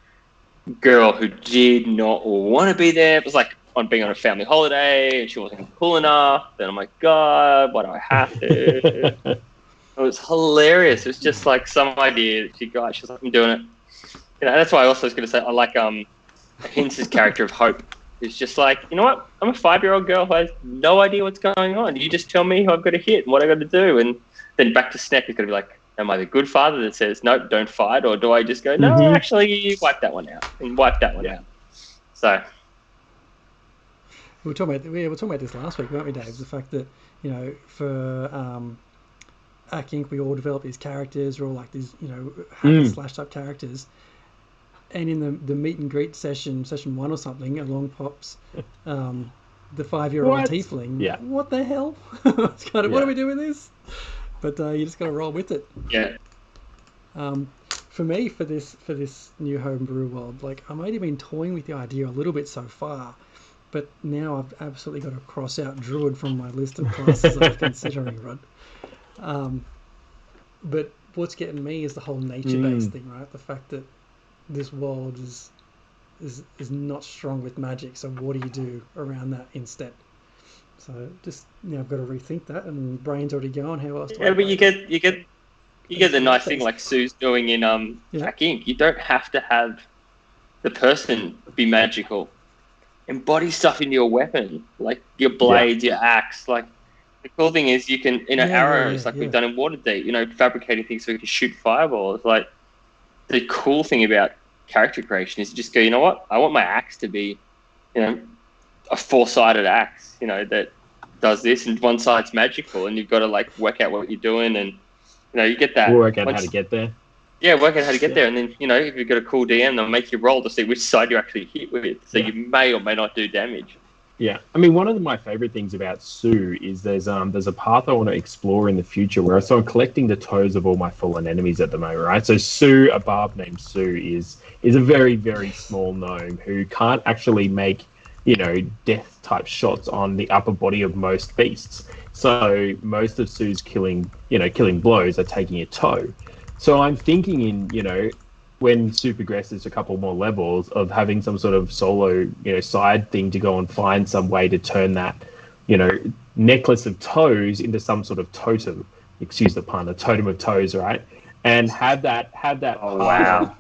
Speaker 3: girl who did not want to be there. It was like being on a family holiday, and she wasn't cool enough. And I'm like, God, why do I have to? It was hilarious. It was just like some idea that she got. She was like, I'm doing it. That's why I also was going to say I like Hince's character of Hope. It's just like, you know what? I'm a 5-year-old girl who has no idea what's going on. You just tell me who I've got to hit and what I got to do. And then back to Snack is going to be like, am I the good father that says, nope, don't fight? Or do I just go, no, actually, wipe that one out and wipe that one out? So.
Speaker 4: We were talking about this last week, weren't we, Dave? The fact that, for Ack Inc., we all develop these characters. We're all like these, happy slashed up characters. And in the meet and greet session 1 or something, along pops the 5-year-old tiefling. Yeah. What the hell? It's kind of, what do we do with this? But you just got to roll with it.
Speaker 3: Yeah.
Speaker 4: For me, for this new homebrew world, like, I've only been toying with the idea a little bit so far, but now I've absolutely got to cross out Druid from my list of classes I'm considering, Rod. But what's getting me is the whole nature-based thing, right? The fact that this world is not strong with magic, so what do you do around that instead? So just I've got to rethink that, and brain's already going. How else?
Speaker 3: But you get the nice thing like Sue's doing in Ack Inc. You don't have to have the person be magical. Embody stuff in your weapon, like your blades, your axe. Like, the cool thing is you can arrows, like we've done in Waterdeep. Fabricating things so we can shoot fireballs. Like, the cool thing about character creation is you just go, you know what? I want my axe to be, a 4-sided axe, that does this, and one side's magical, and you've got to work out what you're doing, and you get that.
Speaker 2: Work out how to get there.
Speaker 3: Yeah, work out how to get there, and then if you've got a cool DM, they'll make you roll to see which side you actually hit with, so you may or may not do damage.
Speaker 2: Yeah, I mean, one of my favorite things about Sue is there's a path I want to explore in the future where I'm collecting the toes of all my fallen enemies at the moment, right? So Sue, a barb named Sue, is a very, very small gnome who can't actually make, death type shots on the upper body of most beasts. So most of Sue's killing blows are taking a toe. So I'm thinking in, when Sue progresses a couple more levels, of having some sort of solo, side thing to go and find some way to turn that, necklace of toes into some sort of totem. Excuse the pun, a totem of toes, right? And have that.
Speaker 3: Oh, wow.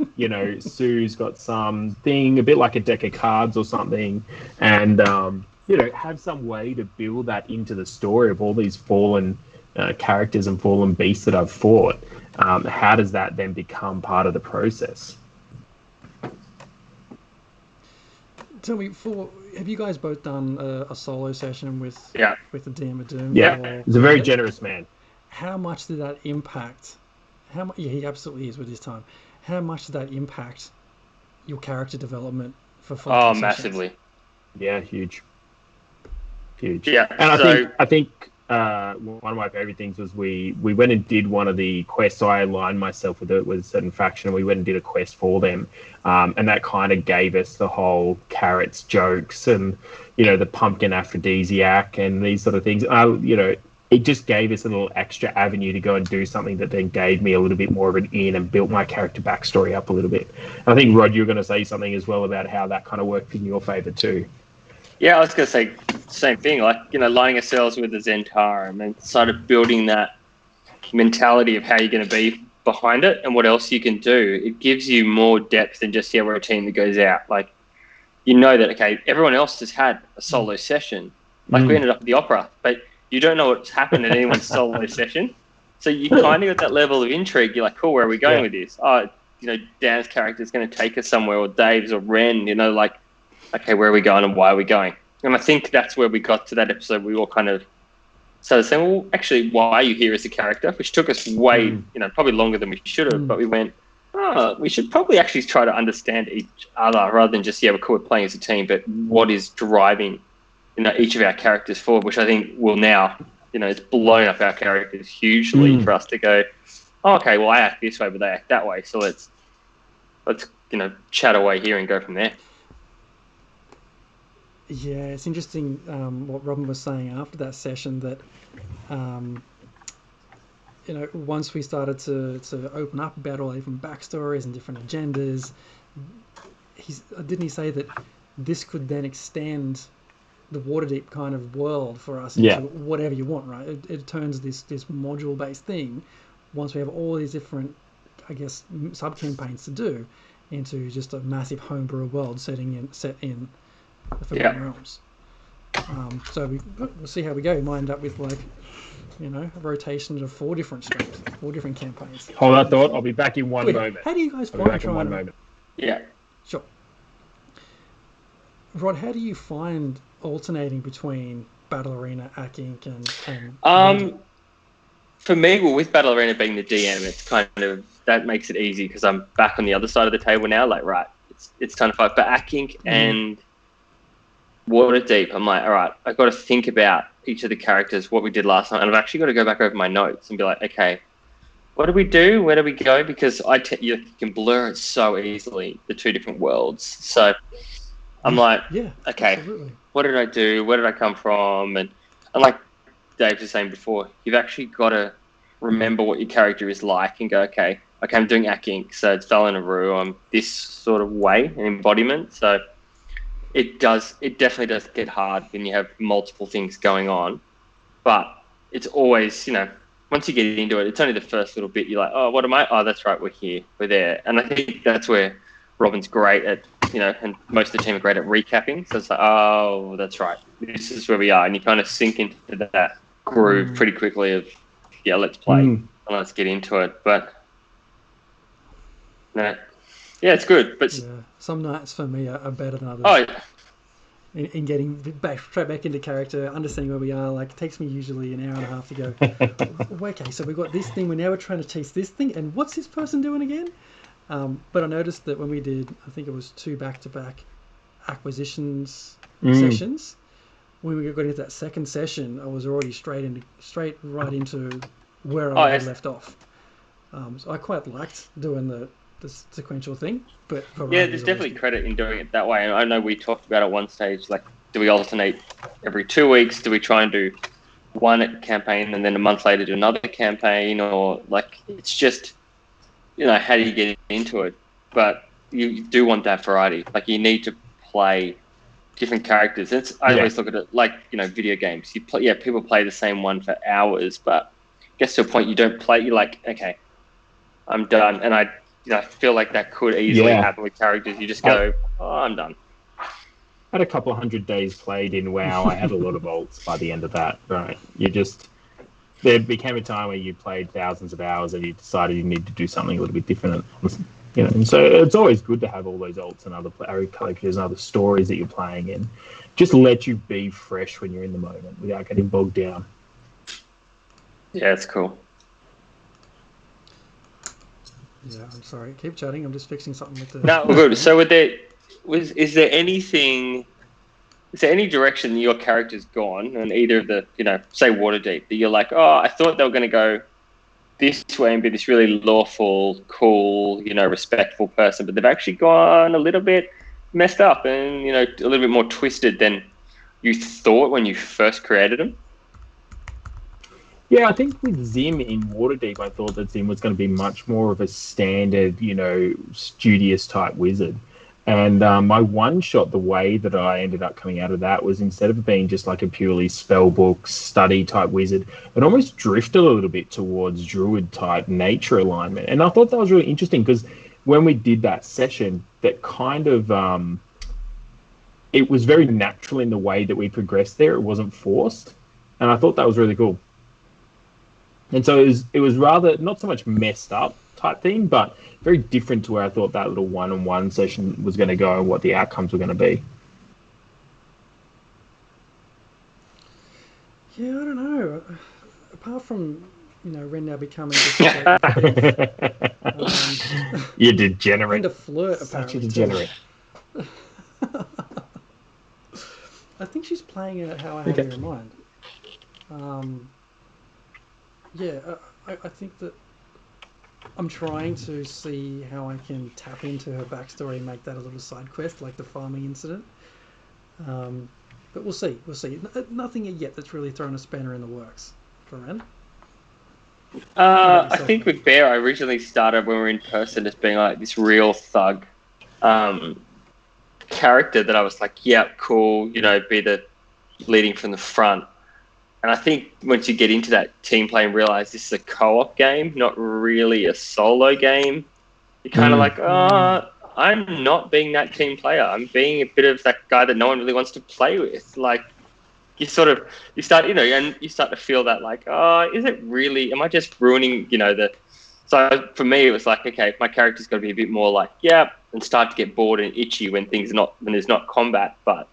Speaker 2: Sue's got something a bit like a deck of cards or something, and have some way to build that into the story of all these fallen characters and fallen beasts that I've fought. How does that then become part of the process?
Speaker 4: Tell me, have you guys both done a solo session with the DM of Doom?
Speaker 2: Yeah, he's a very generous man.
Speaker 4: How much did that impact? Yeah, he absolutely is with his time. How much did that impact your character development for
Speaker 3: sessions? Massively.
Speaker 2: Yeah, huge.
Speaker 3: Yeah,
Speaker 2: and I think one of my favorite things was we went and did one of the quests. So I aligned myself with a certain faction, and we went and did a quest for them, and that kind of gave us the whole carrots jokes and the pumpkin aphrodisiac and these sort of things. It just gave us a little extra avenue to go and do something that then gave me a little bit more of an in and built my character backstory up a little bit. And I think, Rod, you were going to say something as well about how that kind of worked in your favor too.
Speaker 3: Yeah, I was going to say, same thing. Like, lining ourselves with the Zentarum and sort of building that mentality of how you're going to be behind it and what else you can do. It gives you more depth than just, we're a team that goes out. Like, that, okay, everyone else has had a solo session. Like, we ended up at the opera, but you don't know what's happened at anyone's solo session. So you kind of got that level of intrigue. You're like, cool, where are we going with this? Oh, Dan's character is going to take us somewhere, or Dave's, or Ren, like, okay, where are we going and why are we going? And I think that's where we got to that episode. We all kind of started saying, well, actually, why are you here as a character? Which took us way, probably longer than we should have, but we went, we should probably actually try to understand each other rather than just, we're cool, we're playing as a team, but what is driving, each of our characters forward, which I think will now, it's blown up our characters hugely for us to go, oh, okay, well, I act this way, but they act that way. So let's chat away here and go from there.
Speaker 4: Yeah, it's interesting what Robin was saying after that session that, once we started to open up about all different backstories and different agendas, didn't he say that this could then extend the Waterdeep kind of world for us into whatever you want, right? It turns this module-based thing, once we have all these different, I guess, sub-campaigns to do, into just a massive homebrew world set in the Forgotten Realms. So we'll see how we go. We might end up with a rotation of 4 different streams, 4 different campaigns.
Speaker 2: Hold that thought. I'll be back in one moment.
Speaker 4: How do you guys find
Speaker 2: back in one moment?
Speaker 3: Yeah.
Speaker 4: Sure. Rod, how do you find alternating between Battle Arena, Ack Inc. and
Speaker 3: for me, with Battle Arena being the DM, it's kind of, that makes it easy because I'm back on the other side of the table now. Like, right, it's time to fight. But Ack Inc. and Waterdeep, I'm like, all right, I've got to think about each of the characters, what we did last night, and I've actually got to go back over my notes and be like, okay, what do we do? Where do we go? Because you can blur it so easily, the 2 different worlds. So I'm like, okay, absolutely. What did I do? Where did I come from? And like Dave was saying before, you've actually got to remember what your character is like and go, okay, I'm doing Ack Inc. So it's Valinaroo. I'm this sort of way, an embodiment. So it definitely does get hard when you have multiple things going on. But it's always, once you get into it, it's only the first little bit. You're like, oh, what am I? Oh, that's right, we're here, we're there. And I think that's where Robin's great at, and most of the team are great at recapping. So it's like, oh, that's right, this is where we are. And you kind of sink into that groove pretty quickly of, let's play and let's get into it. But, no. Yeah, it's good. But
Speaker 4: some nights for me are better than others.
Speaker 3: Oh, yeah.
Speaker 4: In getting straight back into character, understanding where we are, like, it takes me usually an hour and a half to go, okay, so we've got this thing, we're trying to chase this thing, and what's this person doing again? But I noticed that when we did, I think it was 2 back-to-back acquisitions sessions, when we got into that second session, I was already straight right into where I had left off. So I quite liked doing the sequential thing, but
Speaker 3: there's definitely credit in doing it that way. And I know we talked about at one stage, like, do we alternate every 2 weeks? Do we try and do one campaign and then a month later do another campaign? Or, like, it's just, how do you get into it? But you do want that variety. Like, you need to play different characters. I always look at it like, video games. People play the same one for hours, but gets to a point you don't play. You're like, okay, I'm done. And I feel like that could easily happen with characters. You just go, I'm done.
Speaker 2: I had a couple of 100 days played in WoW. I had a lot of ults by the end of that, right? There became a time where you played thousands of hours and you decided you need to do something a little bit different. And so it's always good to have all those ults and other characters and other stories that you're playing in. Just let you be fresh when you're in the moment without getting bogged down.
Speaker 3: Yeah, it's cool.
Speaker 4: Yeah, I'm sorry. Keep chatting. I'm just fixing something with the...
Speaker 3: No, good. So is there any direction your character's gone in either of the, say Waterdeep, that you're like, oh, I thought they were going to go this way and be this really lawful, cool, respectful person, but they've actually gone a little bit messed up and, a little bit more twisted than you thought when you first created them?
Speaker 2: Yeah, I think with Zim in Waterdeep, I thought that Zim was going to be much more of a standard, studious type wizard. And my one shot, the way that I ended up coming out of that was instead of being just like a purely spell book study type wizard, it almost drifted a little bit towards druid type nature alignment. And I thought that was really interesting because when we did that session, that kind of it was very natural in the way that we progressed there. It wasn't forced, and I thought that was really cool. And so it was rather not so much messed up type thing, but very different to where I thought that little one-on-one session was going to go and what the outcomes were going to be.
Speaker 4: Yeah, I don't know. Apart from, Ren now becoming just
Speaker 2: you degenerate.
Speaker 4: And a flirt,
Speaker 2: Such a
Speaker 4: apparently.
Speaker 2: degenerate.
Speaker 4: I think she's playing out how I have her in mind. I think that I'm trying to see how I can tap into her backstory and make that a little side quest, like the farming incident. But we'll see. Nothing yet that's really thrown a spanner in the works for Ren.
Speaker 3: I think with Bear, I originally started when we were in person as being like this real thug character that I was like, yeah, cool, be the leading from the front. And I think once you get into that team play and realize this is a co-op game, not really a solo game, you're kind of like, I'm not being that team player. I'm being a bit of that guy that no one really wants to play with. Like, you start, and you start to feel that like, is it really, am I just ruining, so for me, it was like, okay, my character's got to be a bit more like, and start to get bored and itchy when there's not combat, but,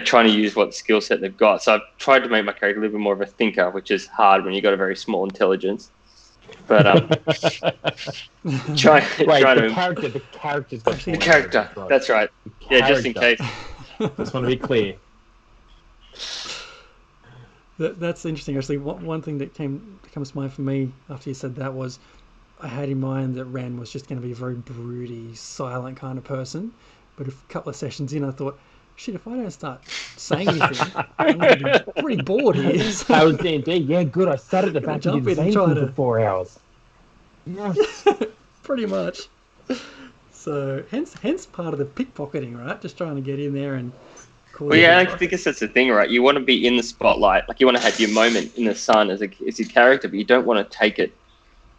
Speaker 3: trying to use what skill set they've got. So I've tried to make my character a little bit more of a thinker, which is hard when you've got a very small intelligence. But
Speaker 2: the character.
Speaker 3: That's right. Yeah, just in case.
Speaker 2: Just want to be clear.
Speaker 4: That's interesting. Actually, one thing that comes to mind for me after you said that was I had in mind that Ren was just going to be a very broody, silent kind of person. But a couple of sessions in, I thought, shit, if I don't start saying anything, I'm going to be pretty bored here. So
Speaker 2: I was D&D. Yeah, good. I sat at the back and did the same thing for 4 hours. Yes.
Speaker 4: Pretty much. So hence part of the pickpocketing, right? Just trying to get in there and...
Speaker 3: Well, yeah, I think that's the thing, right? You want to be in the spotlight. Like, you want to have your moment in the sun as your character, but you don't want to take it.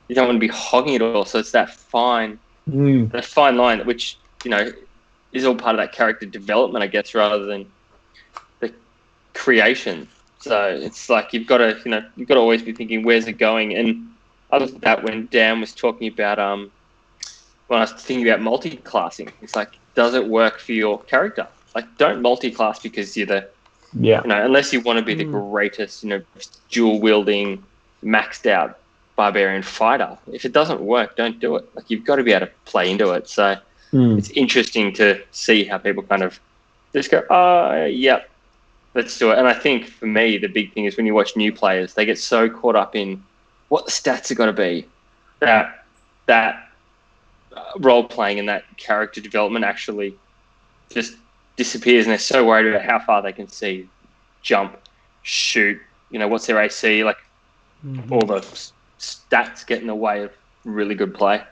Speaker 3: You don't want to be hogging it all. So it's that fine line, which, is all part of that character development, I guess, rather than the creation. So it's like you've got to always be thinking, where's it going? And I looked at that when Dan was talking about when I was thinking about multi-classing. It's like, does it work for your character? Like, don't multi-class because you're unless you want to be the greatest, dual wielding, maxed out barbarian fighter. If it doesn't work, don't do it. Like, you've got to be able to play into it. So it's interesting to see how people kind of just go, let's do it. And I think for me, the big thing is when you watch new players, they get so caught up in what the stats are going to be that role playing and that character development actually just disappears, and they're so worried about how far they can see, jump, shoot, what's their AC, like all the stats get in the way of really good play.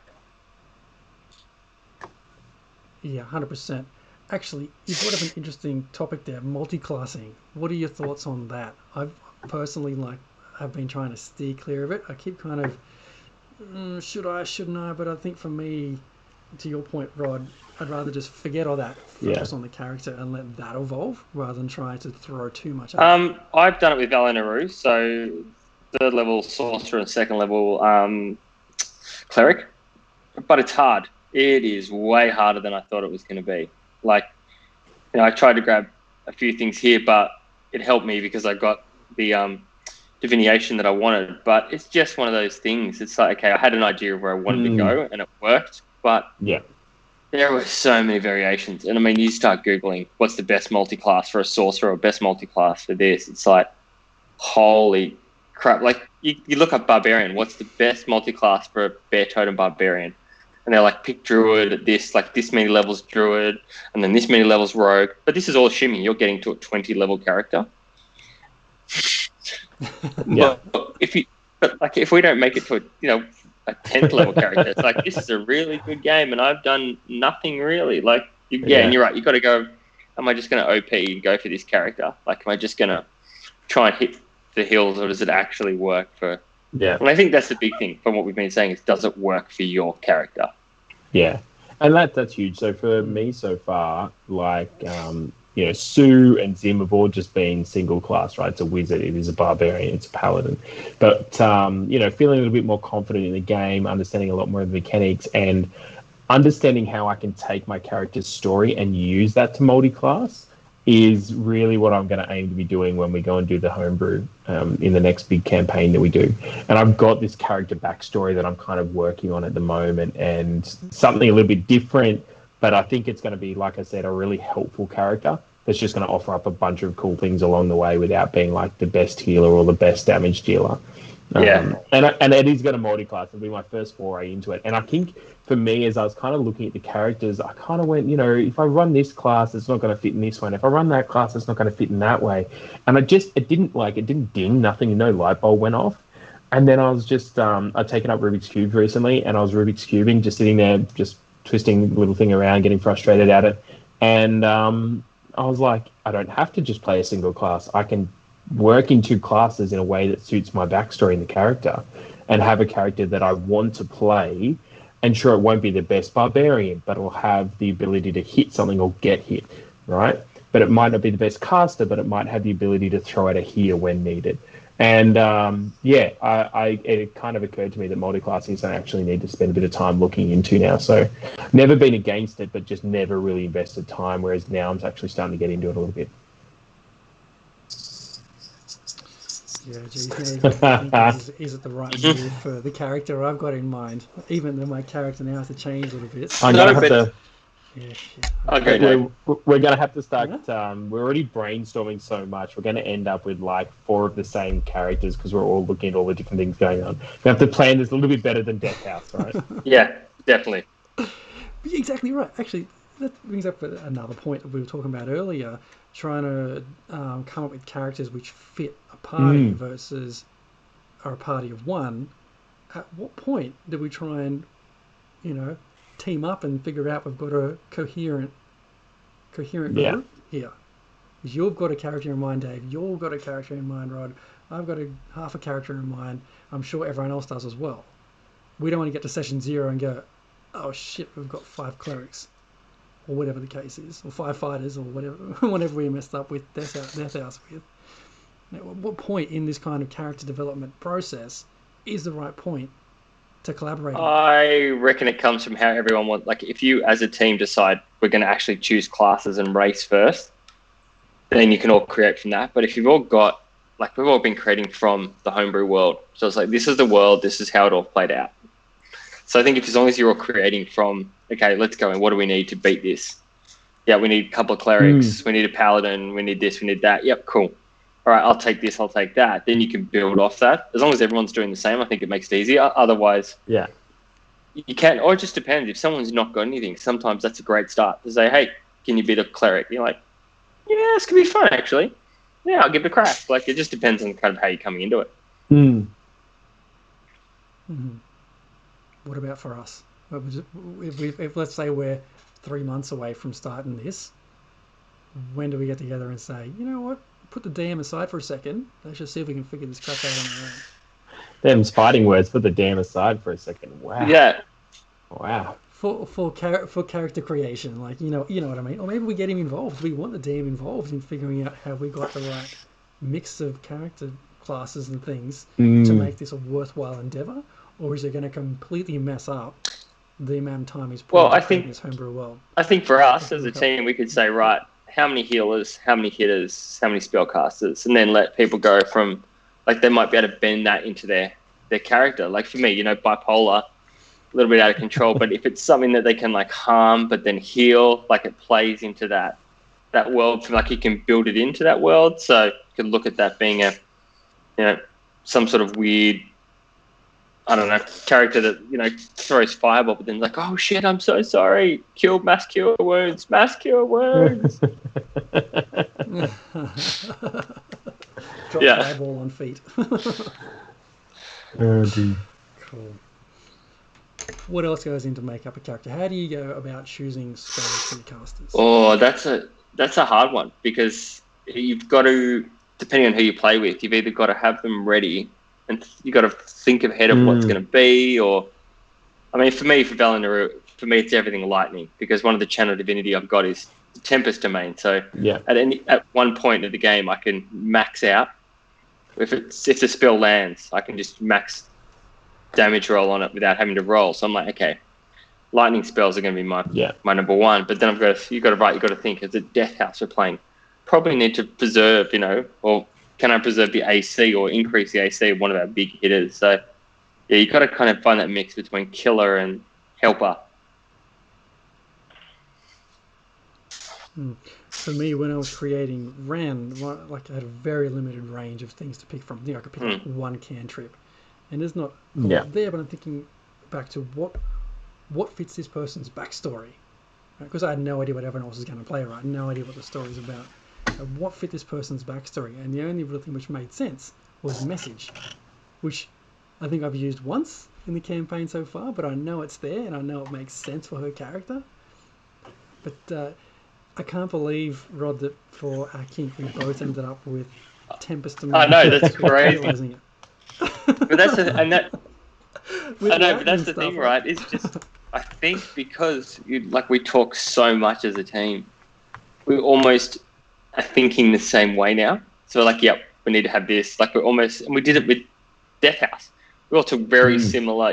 Speaker 4: Yeah, 100%. Actually, you brought up an interesting topic there, multi-classing. What are your thoughts on that? I've personally, I've been trying to steer clear of it. I keep kind of, should I, shouldn't I? But I think for me, to your point, Rod, I'd rather just forget all that, focus on the character and let that evolve rather than try to throw too much at it.
Speaker 3: I've done it with Valinaru, so 3rd level sorcerer and 2nd level cleric, but it's hard. It is way harder than I thought it was going to be. Like, I tried to grab a few things here, but it helped me because I got the divination that I wanted. But it's just one of those things. It's like, okay, I had an idea of where I wanted to go, and it worked. But there were so many variations. And, I mean, you start Googling what's the best multi-class for a sorcerer or best multi-class for this. It's like, holy crap. Like, you look up barbarian. What's the best multi-class for a bear totem barbarian? And they're like, pick druid at this, like this many levels druid, and then this many levels rogue. But this is all assuming you're getting to a 20-level character. But if we don't make it to a 10th level character, it's like, this is a really good game, and I've done nothing really. Like, And you're right. You got to go. Am I just going to OP and go for this character? Like, am I just going to try and hit the hills, or does it actually work for?
Speaker 2: Yeah.
Speaker 3: And I think that's the big thing from what we've been saying is, does it work for your character?
Speaker 2: Yeah, and that's huge. So for me so far, like Sue and Zim have all just been single class, right? It's a wizard, it is a barbarian, it's a paladin. But feeling a little bit more confident in the game, understanding a lot more of the mechanics, and understanding how I can take my character's story and use that to multi-class is really what I'm going to aim to be doing when we go and do the homebrew in the next big campaign that we do. And I've got this character backstory that I'm kind of working on at the moment, and something a little bit different, but I think it's going to be, like I said, a really helpful character that's just going to offer up a bunch of cool things along the way without being like the best healer or the best damage dealer. And it is going to multi-class. It'll be my first foray into it. And I think for me, as I was kind of looking at the characters, I kind of went, if I run this class, it's not going to fit in this one. If I run that class, it's not going to fit in that way. And it didn't ding, nothing, no light bulb went off. And then I was just, I'd taken up Rubik's Cube recently, and I was Rubik's Cubing, just sitting there, just twisting the little thing around, getting frustrated at it. And I was like, I don't have to just play a single class. I can work in two classes in a way that suits my backstory and the character, and have a character that I want to play. And sure, it won't be the best barbarian, but it'll have the ability to hit something or get hit, right? But it might not be the best caster, but it might have the ability to throw out a heal when needed. And it kind of occurred to me that multi-classing is something I actually need to spend a bit of time looking into now. So never been against it, but just never really invested time, whereas now I'm actually starting to get into it a little bit.
Speaker 4: Yeah, geez, is it the right move for the character I've got in mind? Even though my character now has to change a little bit.
Speaker 2: I'm gonna have to.
Speaker 4: Yeah, shit.
Speaker 3: Okay,
Speaker 2: we're going to have to start. We're already brainstorming so much. We're going to end up with like 4 of the same characters because we're all looking at all the different things going on. We have to plan this a little bit better than Death House, right?
Speaker 3: Yeah, definitely.
Speaker 4: Exactly right. Actually, that brings up another point that we were talking about earlier. Trying to come up with characters which fit a party versus are a party of one. At what point do we try and, team up and figure out we've got a coherent group here? Because you've got a character in mind, Dave. You've got a character in mind, Rod. I've got half a character in mind. I'm sure everyone else does as well. We don't want to get to session 0 and go, oh shit, we've got 5 clerics. Or whatever the case is, or 5 fighters, or whatever we messed up with Death House with. Now, at what point in this kind of character development process is the right point to collaborate?
Speaker 3: I reckon it comes from how everyone wants. Like, if you as a team decide we're going to actually choose classes and race first, then you can all create from that. But if you've all got, like, we've all been creating from the homebrew world, so it's like, this is the world, this is how it all played out. So I think as long as you're all creating from, okay, let's go and what do we need to beat this? Yeah, we need a couple of clerics, we need a paladin, we need this, we need that. Yep, cool. All right, I'll take this, I'll take that. Then you can build off that. As long as everyone's doing the same, I think it makes it easier. Otherwise, you can't, or it just depends. If someone's not got anything, sometimes that's a great start to say, hey, can you beat a cleric? You're like, yeah, this could be fun, actually. Yeah, I'll give it a crack. Like, it just depends on kind of how you're coming into it.
Speaker 4: What about for us? If let's say we're 3 months away from starting this, when do we get together and say, you know what, put the DM aside for a second, let's just see if we can figure this crap out on our own?
Speaker 2: Them's fighting words. Put the DM aside for a second. Wow.
Speaker 3: Yeah.
Speaker 2: Wow.
Speaker 4: For character creation, like, you know what I mean? Or maybe we get him involved. We want the DM involved in figuring out how we got the right mix of character classes and things to make this a worthwhile endeavor. Or is it going to completely mess up the amount of time he's put in this homebrew world?
Speaker 3: I think for us as a team, we could say, right, how many healers, how many hitters, how many spellcasters, and then let people go from, like, they might be able to bend that into their character. Like for me, bipolar, a little bit out of control, but if it's something that they can like harm but then heal, like it plays into that world, like you can build it into that world. So you can look at that being some sort of weird, I don't know, character that, throws fireball, but then like, oh shit, I'm so sorry. Mass cure wounds.
Speaker 4: Drop fireball on feet.
Speaker 2: Oh, dear.
Speaker 4: Cool. what else goes into make up a character? How do you go about choosing spells for your casters?
Speaker 3: Oh, that's a hard one because you've got to, depending on who you play with, you've either got to have them ready and you've got to think ahead of what's going to be, or I mean, for me, for Valinor, for me, it's everything lightning because one of the channel divinity I've got is Tempest Domain. So at one point of the game, I can max out. If the spell lands, I can just max damage roll on it without having to roll. So I'm like, okay, lightning spells are going to be my number one. But then you've got to think as a Death House we're playing, probably need to preserve, or can I preserve the AC or increase the AC of one of our big hitters? So yeah, you got to kind of find that mix between killer and helper.
Speaker 4: For me, when I was creating Ran, I had a very limited range of things to pick from. I could pick like one cantrip, and there's not a lot there. But I'm thinking back to what fits this person's backstory, because I had no idea what everyone else was going to play. Right, no idea what the story's about. What fit this person's backstory, and the only real thing which made sense was message, which I think I've used once in the campaign so far. But I know it's there, and I know it makes sense for her character. But I can't believe, Rod, that for our kink we both ended up with Tempest.
Speaker 3: I know, that's crazy.
Speaker 4: It.
Speaker 3: But that's the thing, right? It's just, I think because we talk so much as a team, we almost are thinking the same way now. So we need to have this. Like and we did it with Death House. We all took very similar,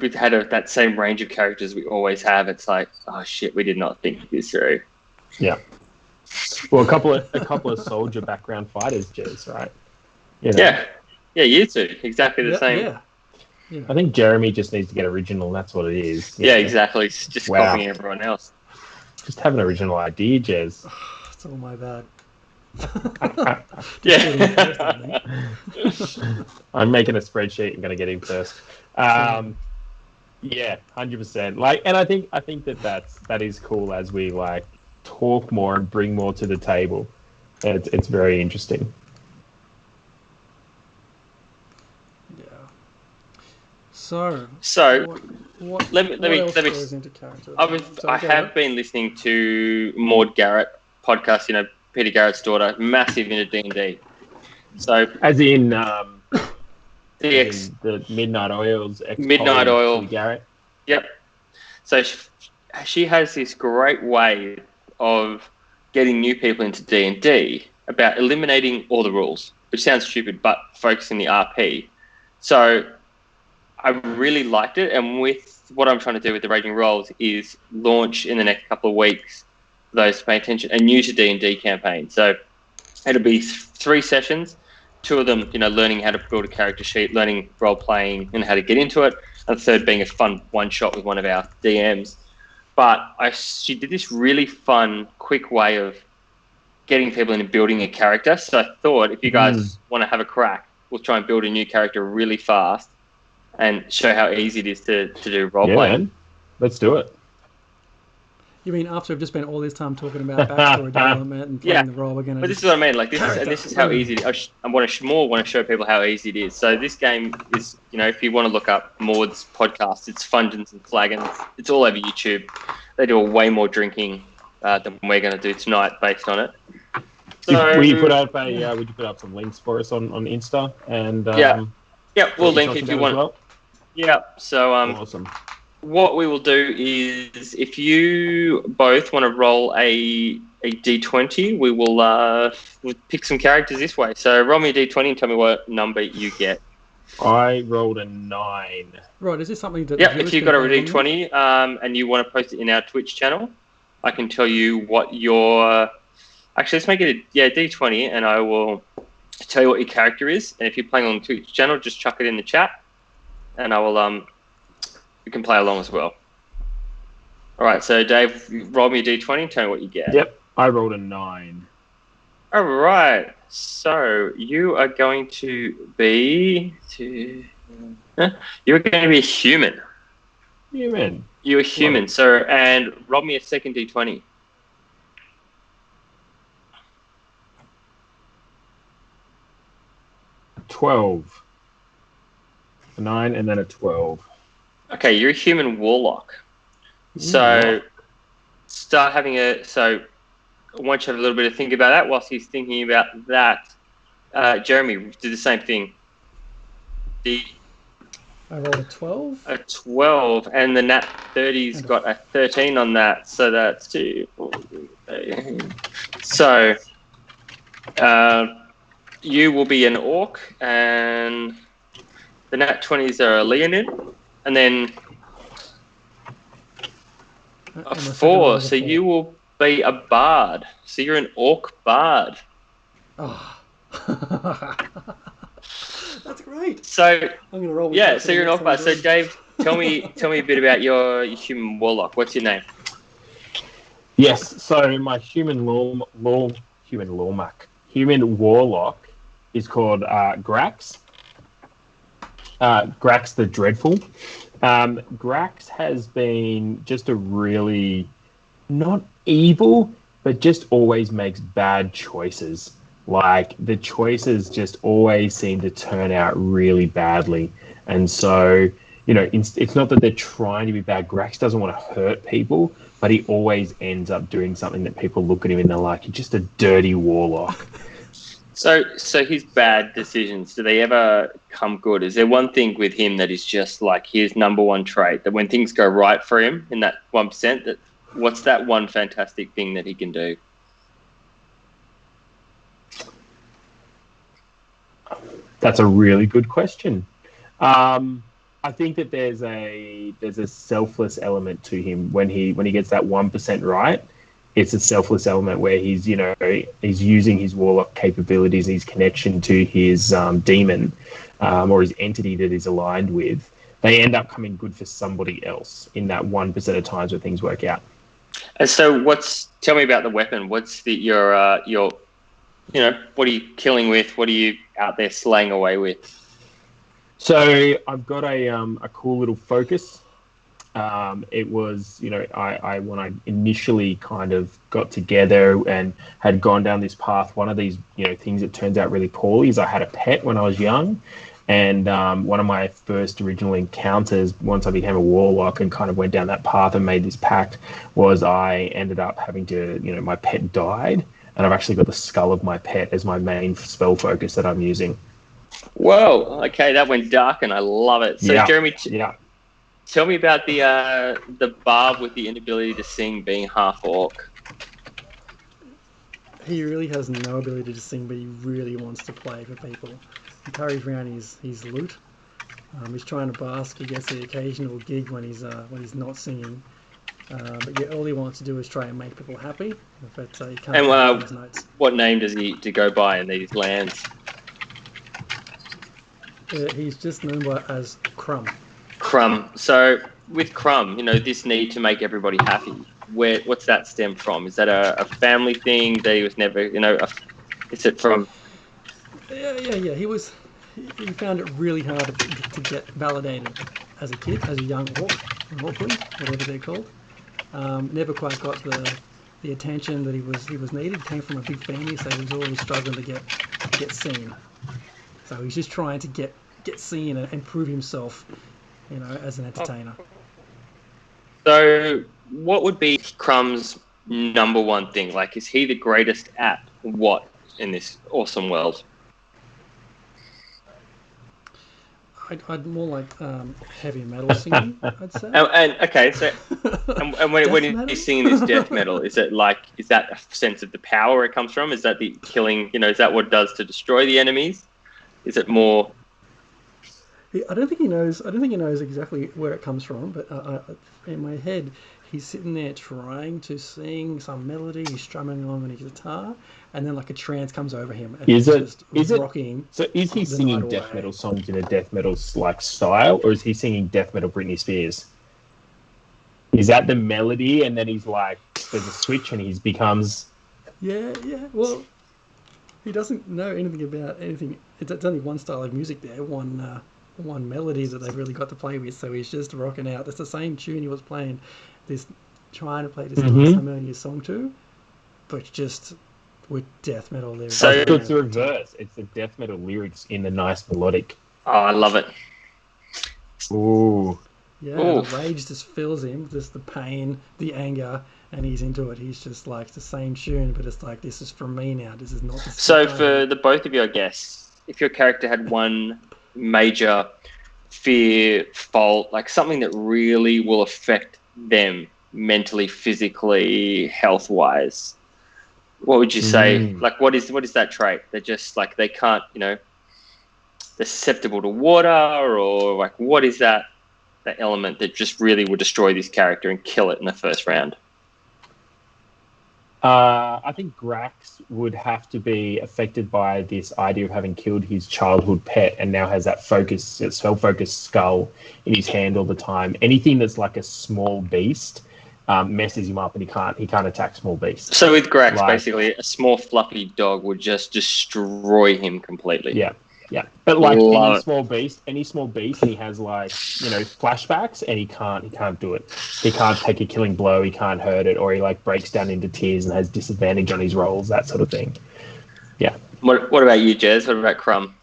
Speaker 3: we've had that same range of characters we always have. It's like, oh shit, we did not think this through.
Speaker 2: Yeah. Well, a couple of soldier background fighters, Jez, right?
Speaker 3: Yeah, you two, exactly the same.
Speaker 4: Yeah.
Speaker 2: I think Jeremy just needs to get original. That's what it is.
Speaker 3: Yeah, exactly. It's just copying everyone else.
Speaker 2: Just have an original idea, Jez.
Speaker 4: It's all my bad.
Speaker 2: I'm making a spreadsheet. I'm going to get him first. 100%. And I think that is cool as we talk more and bring more to the table. It's very interesting.
Speaker 4: Yeah. So what
Speaker 3: let me.
Speaker 4: Goes into character?
Speaker 3: I have been listening to Maud Garrett podcast. Peter Garrett's daughter, massive into D&D. So
Speaker 2: as in
Speaker 3: the
Speaker 2: Midnight Oil's
Speaker 3: Midnight Oil
Speaker 2: Garrett.
Speaker 3: Yep. So she has this great way of getting new people into D&D about eliminating all the rules, which sounds stupid, but focusing the RP. So I really liked it, and with what I'm trying to do with the Raging Rolls is launch in the next couple of weeks those to pay attention, a new to D&D campaign. So it'll be 3 sessions, 2 of them, learning how to build a character sheet, learning role playing and how to get into it, and the third being a fun one shot with one of our DMs. But she did this really fun, quick way of getting people into building a character. So I thought if you guys want to have a crack, we'll try and build a new character really fast and show how easy it is to do role playing.
Speaker 2: Man. Let's do it.
Speaker 4: You mean after we've just spent all this time talking about backstory development and playing the role, we're going to...
Speaker 3: But this is what I mean. This is how easy... I want to show people how easy it is. So this game is, if you want to look up Maud's podcast, it's Fungeons and Flagons. It's all over YouTube. They do a way more drinking than we're going to do tonight based on it. So,
Speaker 2: would you put up some links for us on Insta? And
Speaker 3: we'll link if you want.
Speaker 2: Well?
Speaker 3: Yeah. So
Speaker 2: awesome.
Speaker 3: What we will do is, if you both want to roll a D20, we will we'll pick some characters this way. So roll me a D20 and tell me what number you get.
Speaker 2: I rolled a 9.
Speaker 4: Right, is this something that...
Speaker 3: Yeah, if you've got a D20 and you want to post it in our Twitch channel, I can tell you what your... Actually, let's make it a D20, and I will tell you what your character is. And if you're playing on the Twitch channel, just chuck it in the chat, and I will... You can play along as well. All right, so Dave, roll me a D20 and tell me what you get.
Speaker 2: Yep, I rolled a 9.
Speaker 3: All right, so you are going to be... You're going to be a human.
Speaker 2: Human.
Speaker 3: You're a human,
Speaker 2: Right.
Speaker 3: so, and roll me a second D20.
Speaker 2: 12. A 9 and then a 12.
Speaker 3: Okay, you're a human warlock. So start having so I want you to have a little bit of think about that. Whilst he's thinking about that, Jeremy, do the same thing.
Speaker 4: I rolled a 12.
Speaker 3: A 12, and the nat 30's got a 13 on that, so that's 2, 4, 13. So you will be an orc, and the nat 20s are a Leonid, and then a 4, so you will be a bard. So you're an orc bard.
Speaker 4: Oh. That's great.
Speaker 3: So
Speaker 4: I'm gonna roll.
Speaker 3: Yeah, so you're an orc bard. So Dave, tell me a bit about your human warlock. What's your name?
Speaker 2: Yes, so my human warlock is called Grax. Grax the Dreadful. Grax has been just a really, not evil, but just always makes bad choices. Like, the choices just always seem to turn out really badly. And so, it's not that they're trying to be bad. Grax doesn't want to hurt people, but he always ends up doing something that people look at him and they're like, you're just a dirty warlock.
Speaker 3: So his bad decisions, do they ever come good? Is there one thing with him that is just like his number one trait, that when things go right for him in that 1%, what's that one fantastic thing that he can do?
Speaker 2: That's a really good question. I think that there's a selfless element to him when he gets that 1% right. It's a selfless element where he's using his warlock capabilities, his connection to his demon or his entity that he's aligned with. They end up coming good for somebody else in that 1% of times where things work out.
Speaker 3: And so, tell me about the weapon. What's your what are you killing with? What are you out there slaying away with?
Speaker 2: So I've got a cool little focus. It was, I when I initially kind of got together and had gone down this path, one of these, things that turns out really poorly is I had a pet when I was young. And one of my first original encounters, once I became a warlock and kind of went down that path and made this pact, was I ended up having to, my pet died. And I've actually got the skull of my pet as my main spell focus that I'm using.
Speaker 3: Whoa! Okay, that went dark, and I love it. So,
Speaker 2: yeah.
Speaker 3: Jeremy,
Speaker 2: yeah.
Speaker 3: Tell me about the barb with the inability to sing being half orc.
Speaker 4: He really has no ability to sing, but he really wants to play for people. He carries around his lute. He's trying to bask. He gets the occasional gig when he's not singing. But yeah, all he wants to do is try and make people happy. But he can't
Speaker 3: and
Speaker 4: his notes.
Speaker 3: What name does he to go by in these lands?
Speaker 4: He's just known as Crumb.
Speaker 3: Crumb. So with Crumb, this need to make everybody happy. What's that stem from? Is that a family thing that he was never, is it from?
Speaker 4: Yeah. He found it really hard to get validated as a kid, as a young orc, whatever they're called. Never quite got the attention that he was needed. Came from a big family, so he was always struggling to get seen. So he's just trying to get seen and prove himself, as an entertainer.
Speaker 3: So what would be Crumb's number one thing? Like, is he the greatest at what in this awesome world?
Speaker 4: I'd more like heavy metal singing, I'd say.
Speaker 3: And when he's singing this death metal, is that a sense of the power it comes from? Is that the killing? Is that what it does to destroy the enemies? Is it more?
Speaker 4: I don't think he knows. I don't think he knows exactly where it comes from. But in my head, he's sitting there trying to sing some melody. He's strumming along on his guitar, and then like a trance comes over him. And
Speaker 2: is it
Speaker 4: rocking?
Speaker 2: So is he singing death metal songs in a death metal like style, or is he singing death metal Britney Spears? Is that the melody, and then he's like, there's a switch, and he becomes?
Speaker 4: Yeah. Well, he doesn't know anything about anything. It's only one style of music there, one melody that they've really got to play with. So he's just rocking out. That's the same tune he was playing, trying to play this harmonious song to, but just with death metal lyrics.
Speaker 2: So it's the reverse. It's the death metal lyrics in the nice melodic.
Speaker 3: Oh, I love it.
Speaker 2: Ooh.
Speaker 4: Yeah,
Speaker 3: Ooh.
Speaker 4: the rage just fills him, just the pain, the anger, and he's into it. He's just like, it's the same tune, but it's like, this is from me now. This is not the
Speaker 3: So
Speaker 4: stuff I
Speaker 3: for
Speaker 4: have.
Speaker 3: the both of your guests, if your character had one major fear, fault, like something that really will affect them mentally, physically, health-wise, what would you say? Like, what is that trait? They're just like, they can't, they're susceptible to water, or like, what is that element that just really would destroy this character and kill it in the first round?
Speaker 2: I think Grax would have to be affected by this idea of having killed his childhood pet and now has that self-focused skull in his hand all the time. Anything that's like a small beast messes him up, and he can't attack small beasts.
Speaker 3: So with Grax, basically, a small fluffy dog would just destroy him completely.
Speaker 2: Yeah. But like any small beast, and he has like, flashbacks, and he can't do it. He can't take a killing blow, he can't hurt it, or he like breaks down into tears and has disadvantage on his rolls, that sort of thing. Yeah.
Speaker 3: What about you, Jez? What about Crumb?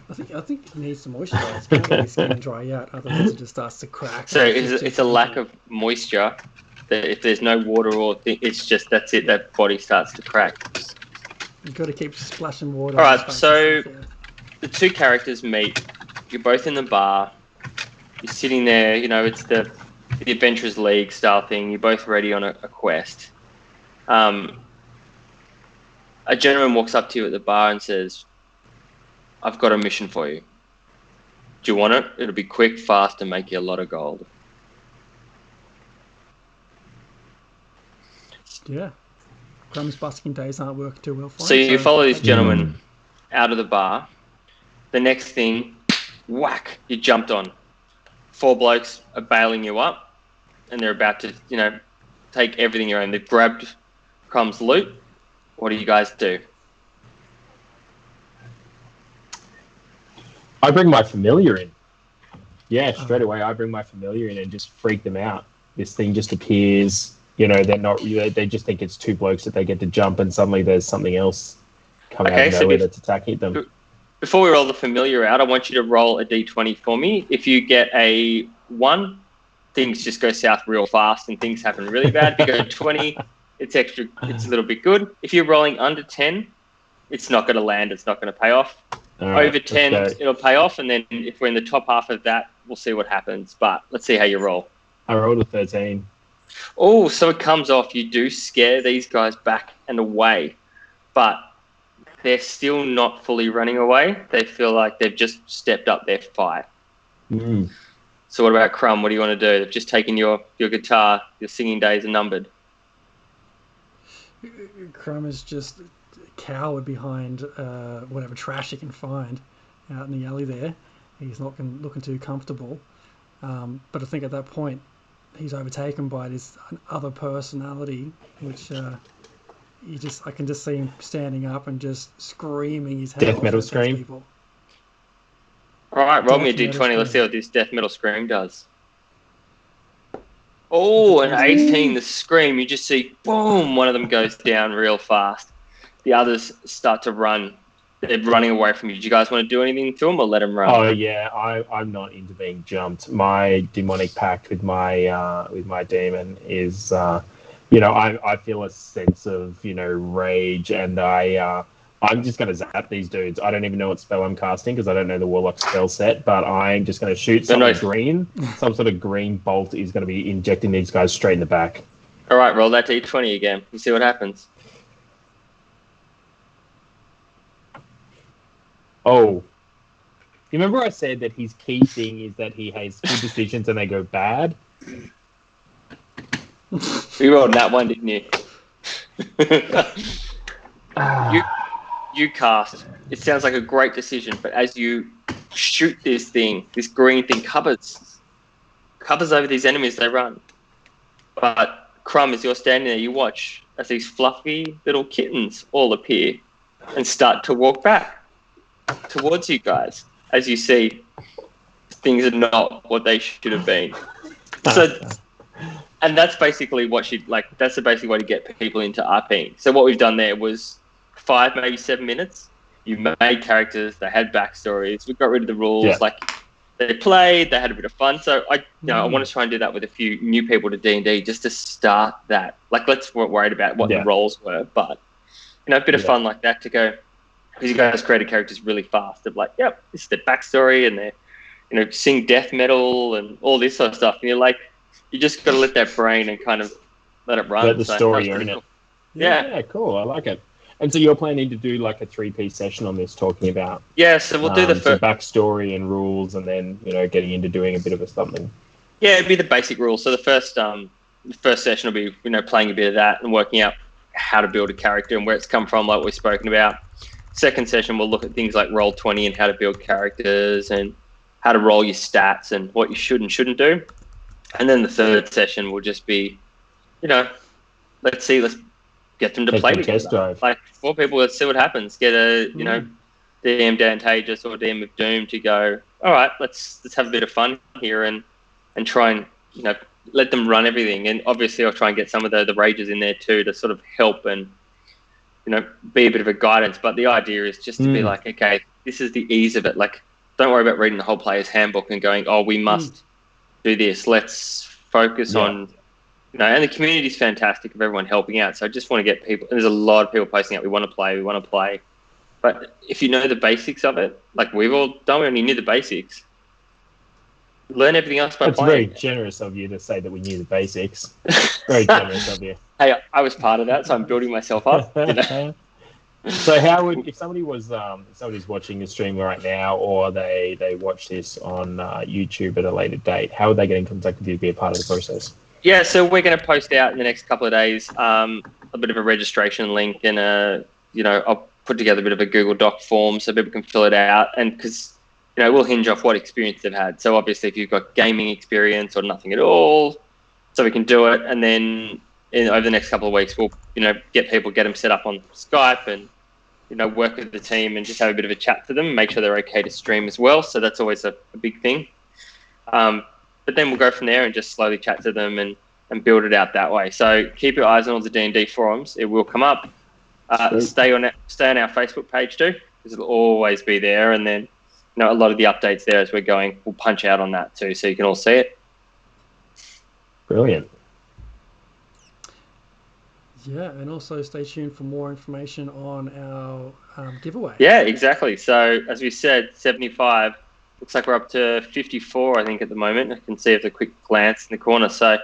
Speaker 4: I think he needs to moisturize. It's can't let his skin dry out, otherwise it just starts to crack.
Speaker 3: So it's a lack of moisture. That if there's no water it's just, that's it, that body starts to crack.
Speaker 4: You've got to keep splashing water.
Speaker 3: All right, so the two characters meet. You're both in the bar. You're sitting there, it's the Adventurers League style thing. You're both ready on a quest. A gentleman walks up to you at the bar and says, "I've got a mission for you. Do you want it? It'll be quick, fast, and make you a lot of gold."
Speaker 4: Yeah. Crumb's busking days aren't working too well for him.
Speaker 3: So you follow this gentleman out of the bar. The next thing, whack, you jumped on. 4 blokes are bailing you up, and they're about to, take everything you own. They've grabbed Crumb's loot. What do you guys do?
Speaker 2: I bring my familiar in. Yeah, straight away I bring my familiar in and just freak them out. This thing just appears. They're not. They just think it's 2 blokes that they get to jump, and suddenly there's something else coming out of nowhere that's attacking them.
Speaker 3: Before we roll the familiar out, I want you to roll a d20 for me. If you get a 1, things just go south real fast and things happen really bad. If you go 20, it's a little bit good. If you're rolling under 10, it's not going to land. It's not going to pay off.
Speaker 2: Right,
Speaker 3: over 10, it'll pay off, and then if we're in the top half of that, we'll see what happens. But let's see how you roll.
Speaker 2: I rolled a 13.
Speaker 3: Oh, so it comes off. You do scare these guys back and away, but they're still not fully running away. They feel like they've just stepped up their fight. So what about Crumb? What do you want to do? They've just taken your guitar. Your singing days are numbered.
Speaker 4: Crumb is just cowered behind whatever trash he can find out in the alley there. He's not looking too comfortable. But I think at that point, he's overtaken by this other personality, which I can just see him standing up and just screaming his head off.
Speaker 2: Death metal
Speaker 4: at
Speaker 2: scream.
Speaker 4: people.
Speaker 3: All right, roll me a d20. Let's see what this death metal scream does. Oh, an 18, the scream. You just see, boom, one of them goes down real fast. The others start to run. They're running away from you. Do you guys want to do anything to them or let them run?
Speaker 2: Oh yeah, I'm not into being jumped. My demonic pact with my demon is, I feel a sense of rage, and I'm just going to zap these dudes. I don't even know what spell I'm casting because I don't know the warlock spell set, but I'm just going to shoot something green. Some sort of green bolt is going to be injecting these guys straight in the back.
Speaker 3: All right, roll that d20 again. You see what happens.
Speaker 2: Oh, you remember I said that his key thing is that he has good decisions and they go bad?
Speaker 3: You rolled that one, didn't you? You cast. It sounds like a great decision, but as you shoot this green thing covers over these enemies, they run. But Crumb, as you're standing there, you watch as these fluffy little kittens all appear and start to walk back towards you guys. As you see, things are not what they should have been. So, and that's basically that's basically way to get people into RPing. So what we've done there was 5, maybe 7 minutes. You made characters, they had backstories. We got rid of the rules.
Speaker 2: Yeah.
Speaker 3: Like, they played, they had a bit of fun. So I want to try and do that with a few new people to D&D just to start that. Like, let's weren't worried about what the roles were, but a bit of fun like that to go, because you guys created characters really fast of like, yep, this is the backstory, and they're sing death metal and all this sort of stuff, and you're like, you just got to let that brain and kind of let it run.
Speaker 2: Let the story own it.
Speaker 3: Cool.
Speaker 2: Yeah, cool. I like it. And so you're planning to do like a 3-piece session on this, talking about
Speaker 3: so we'll do the first
Speaker 2: backstory and rules, and then getting into doing a bit of a something.
Speaker 3: Yeah, it'd be the basic rules. So the first session will be playing a bit of that and working out how to build a character and where it's come from, like we've spoken about. Second session we'll look at things like Roll20 and how to build characters and how to roll your stats and what you should and shouldn't do. And then the third session will just be, let's get them to play together. Like 4 people, let's see what happens. Get a, DM Dantageous or DM of Doom to go, all right, let's have a bit of fun here and try and, let them run everything. And obviously I'll try and get some of the rages in there too to sort of help and, be a bit of a guidance. But the idea is just to be like, okay, this is the ease of it. Like, don't worry about reading the whole player's handbook and going, oh, we must do this. Let's focus on, and the community is fantastic of everyone helping out. So I just want to get people, and there's a lot of people posting out, we want to play. But if you know the basics of it, like we've all done, we only knew the basics. Learn everything else by playing.
Speaker 2: It's very generous of you to say that we knew the basics. Very generous of you.
Speaker 3: Hey, I was part of that, so I'm building myself up.
Speaker 2: So how would, if somebody's watching the stream right now, or they watch this on YouTube at a later date, how would they get in contact with you to be a part of the process?
Speaker 3: Yeah, so we're going to post out in the next couple of days a bit of a registration link, and I'll put together a bit of a Google Doc form so people can fill it out, and because we'll hinge off what experience they've had. So obviously, if you've got gaming experience or nothing at all, so we can do it, and then over the next couple of weeks, we'll get them set up on Skype and work with the team and just have a bit of a chat to them, make sure they're okay to stream as well. So that's always a big thing. But then we'll go from there and just slowly chat to them and build it out that way. So keep your eyes on all the D&D forums. It will come up. Stay on our Facebook page too, because it'll always be there. And then a lot of the updates there as we're going, we'll punch out on that too, so you can all see it.
Speaker 2: Brilliant.
Speaker 4: Yeah, and also stay tuned for more information on our giveaway.
Speaker 3: Yeah, exactly. So as we said, 75. Looks like we're up to 54, I think, at the moment. I can see it with a quick glance in the corner. So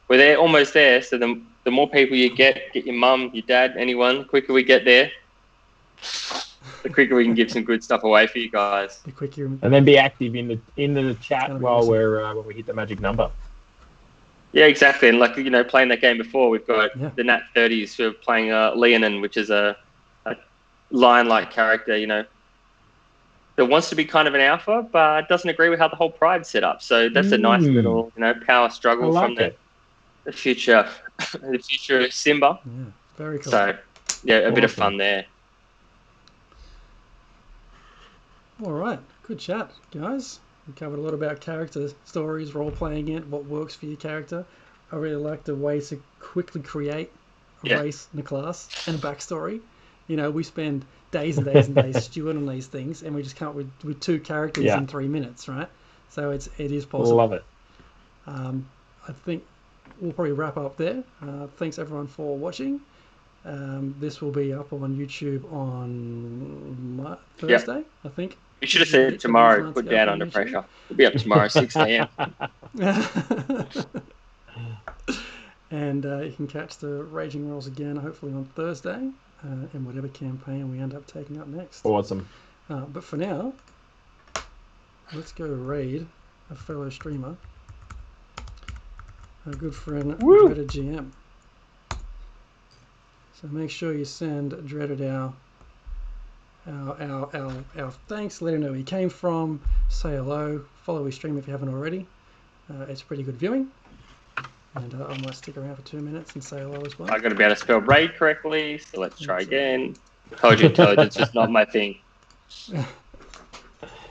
Speaker 3: we're there, almost there. So the more people you get your mum, your dad, anyone, the quicker we get there, the quicker we can give some good stuff away for you guys.
Speaker 4: The quicker,
Speaker 2: and then be active in the chat while when we hit the magic number.
Speaker 3: Yeah, exactly. And like, playing that game before, we've got the Nat 30s who are playing Leonin, which is a lion-like character, that wants to be kind of an alpha, but doesn't agree with how the whole pride's set up. So that's a nice little, power struggle from the future, the future of Simba.
Speaker 4: Yeah, very cool.
Speaker 3: So, yeah, a bit of fun there.
Speaker 4: All right, good chat, guys. We covered a lot about character stories, role-playing it, what works for your character. I really like the way to quickly create a race and a class and a backstory. We spend days and days and days stewing on these things, and we just come up with 2 characters in 3 minutes, right? So it is possible.
Speaker 2: Love it.
Speaker 4: I think we'll probably wrap up there. Thanks everyone for watching. This will be up on YouTube on Thursday, I think.
Speaker 3: We should have said tomorrow, put Dad under pressure. We'll be up tomorrow, 6 a.m.
Speaker 4: And you can catch the Raging Rolls again, hopefully on Thursday, in whatever campaign we end up taking up next.
Speaker 2: Awesome.
Speaker 4: But for now, let's go raid a fellow streamer, a good friend, Dreaded GM. So make sure you send Dreaded our thanks, let him know where he came from, say hello, follow his stream if you haven't already. It's pretty good viewing, and I might stick around for 2 minutes and say hello as well.
Speaker 3: I've got to be able to spell raid correctly, so let's try again. Told you intelligence is not my thing.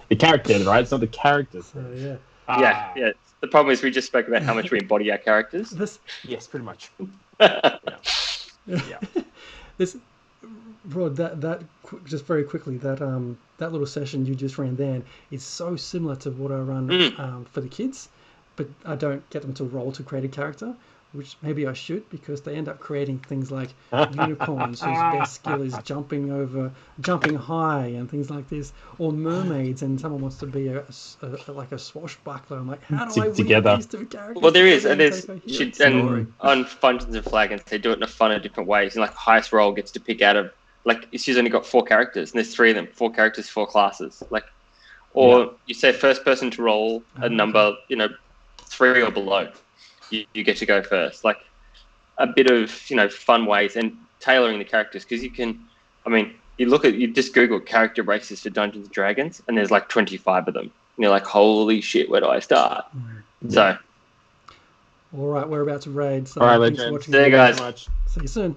Speaker 2: The character, right? It's not the characters.
Speaker 4: So,
Speaker 3: yeah. The problem is we just spoke about how much we embody our characters.
Speaker 2: Yes, pretty much.
Speaker 4: This Rod, just very quickly, that little session you just ran then is so similar to what I run for the kids, but I don't get them to roll to create a character, which maybe I should, because they end up creating things like unicorns whose best skill is jumping high and things like this, or mermaids, and someone wants to be like a swashbuckler. I'm like, how do I
Speaker 2: together.
Speaker 4: these two characters?
Speaker 3: Well, there is,
Speaker 4: together
Speaker 3: and there's on Dungeons and Flagons, they do it in a fun of different ways. And like highest roll gets to pick out of, like, she's only got 4 characters, and there's 3 of them, 4 characters, 4 classes. Like, or you say first person to roll a number, 3 or below. You get to go first. Like a bit of, fun ways and tailoring the characters, because you can, you just Google character races for Dungeons and Dragons, and there's like 25 of them. And you're like, holy shit, where do I start? So.
Speaker 4: All right, we're about to raid. So
Speaker 2: all right,
Speaker 4: thanks
Speaker 2: legend.
Speaker 4: for watching.
Speaker 3: See you guys.
Speaker 4: See you soon.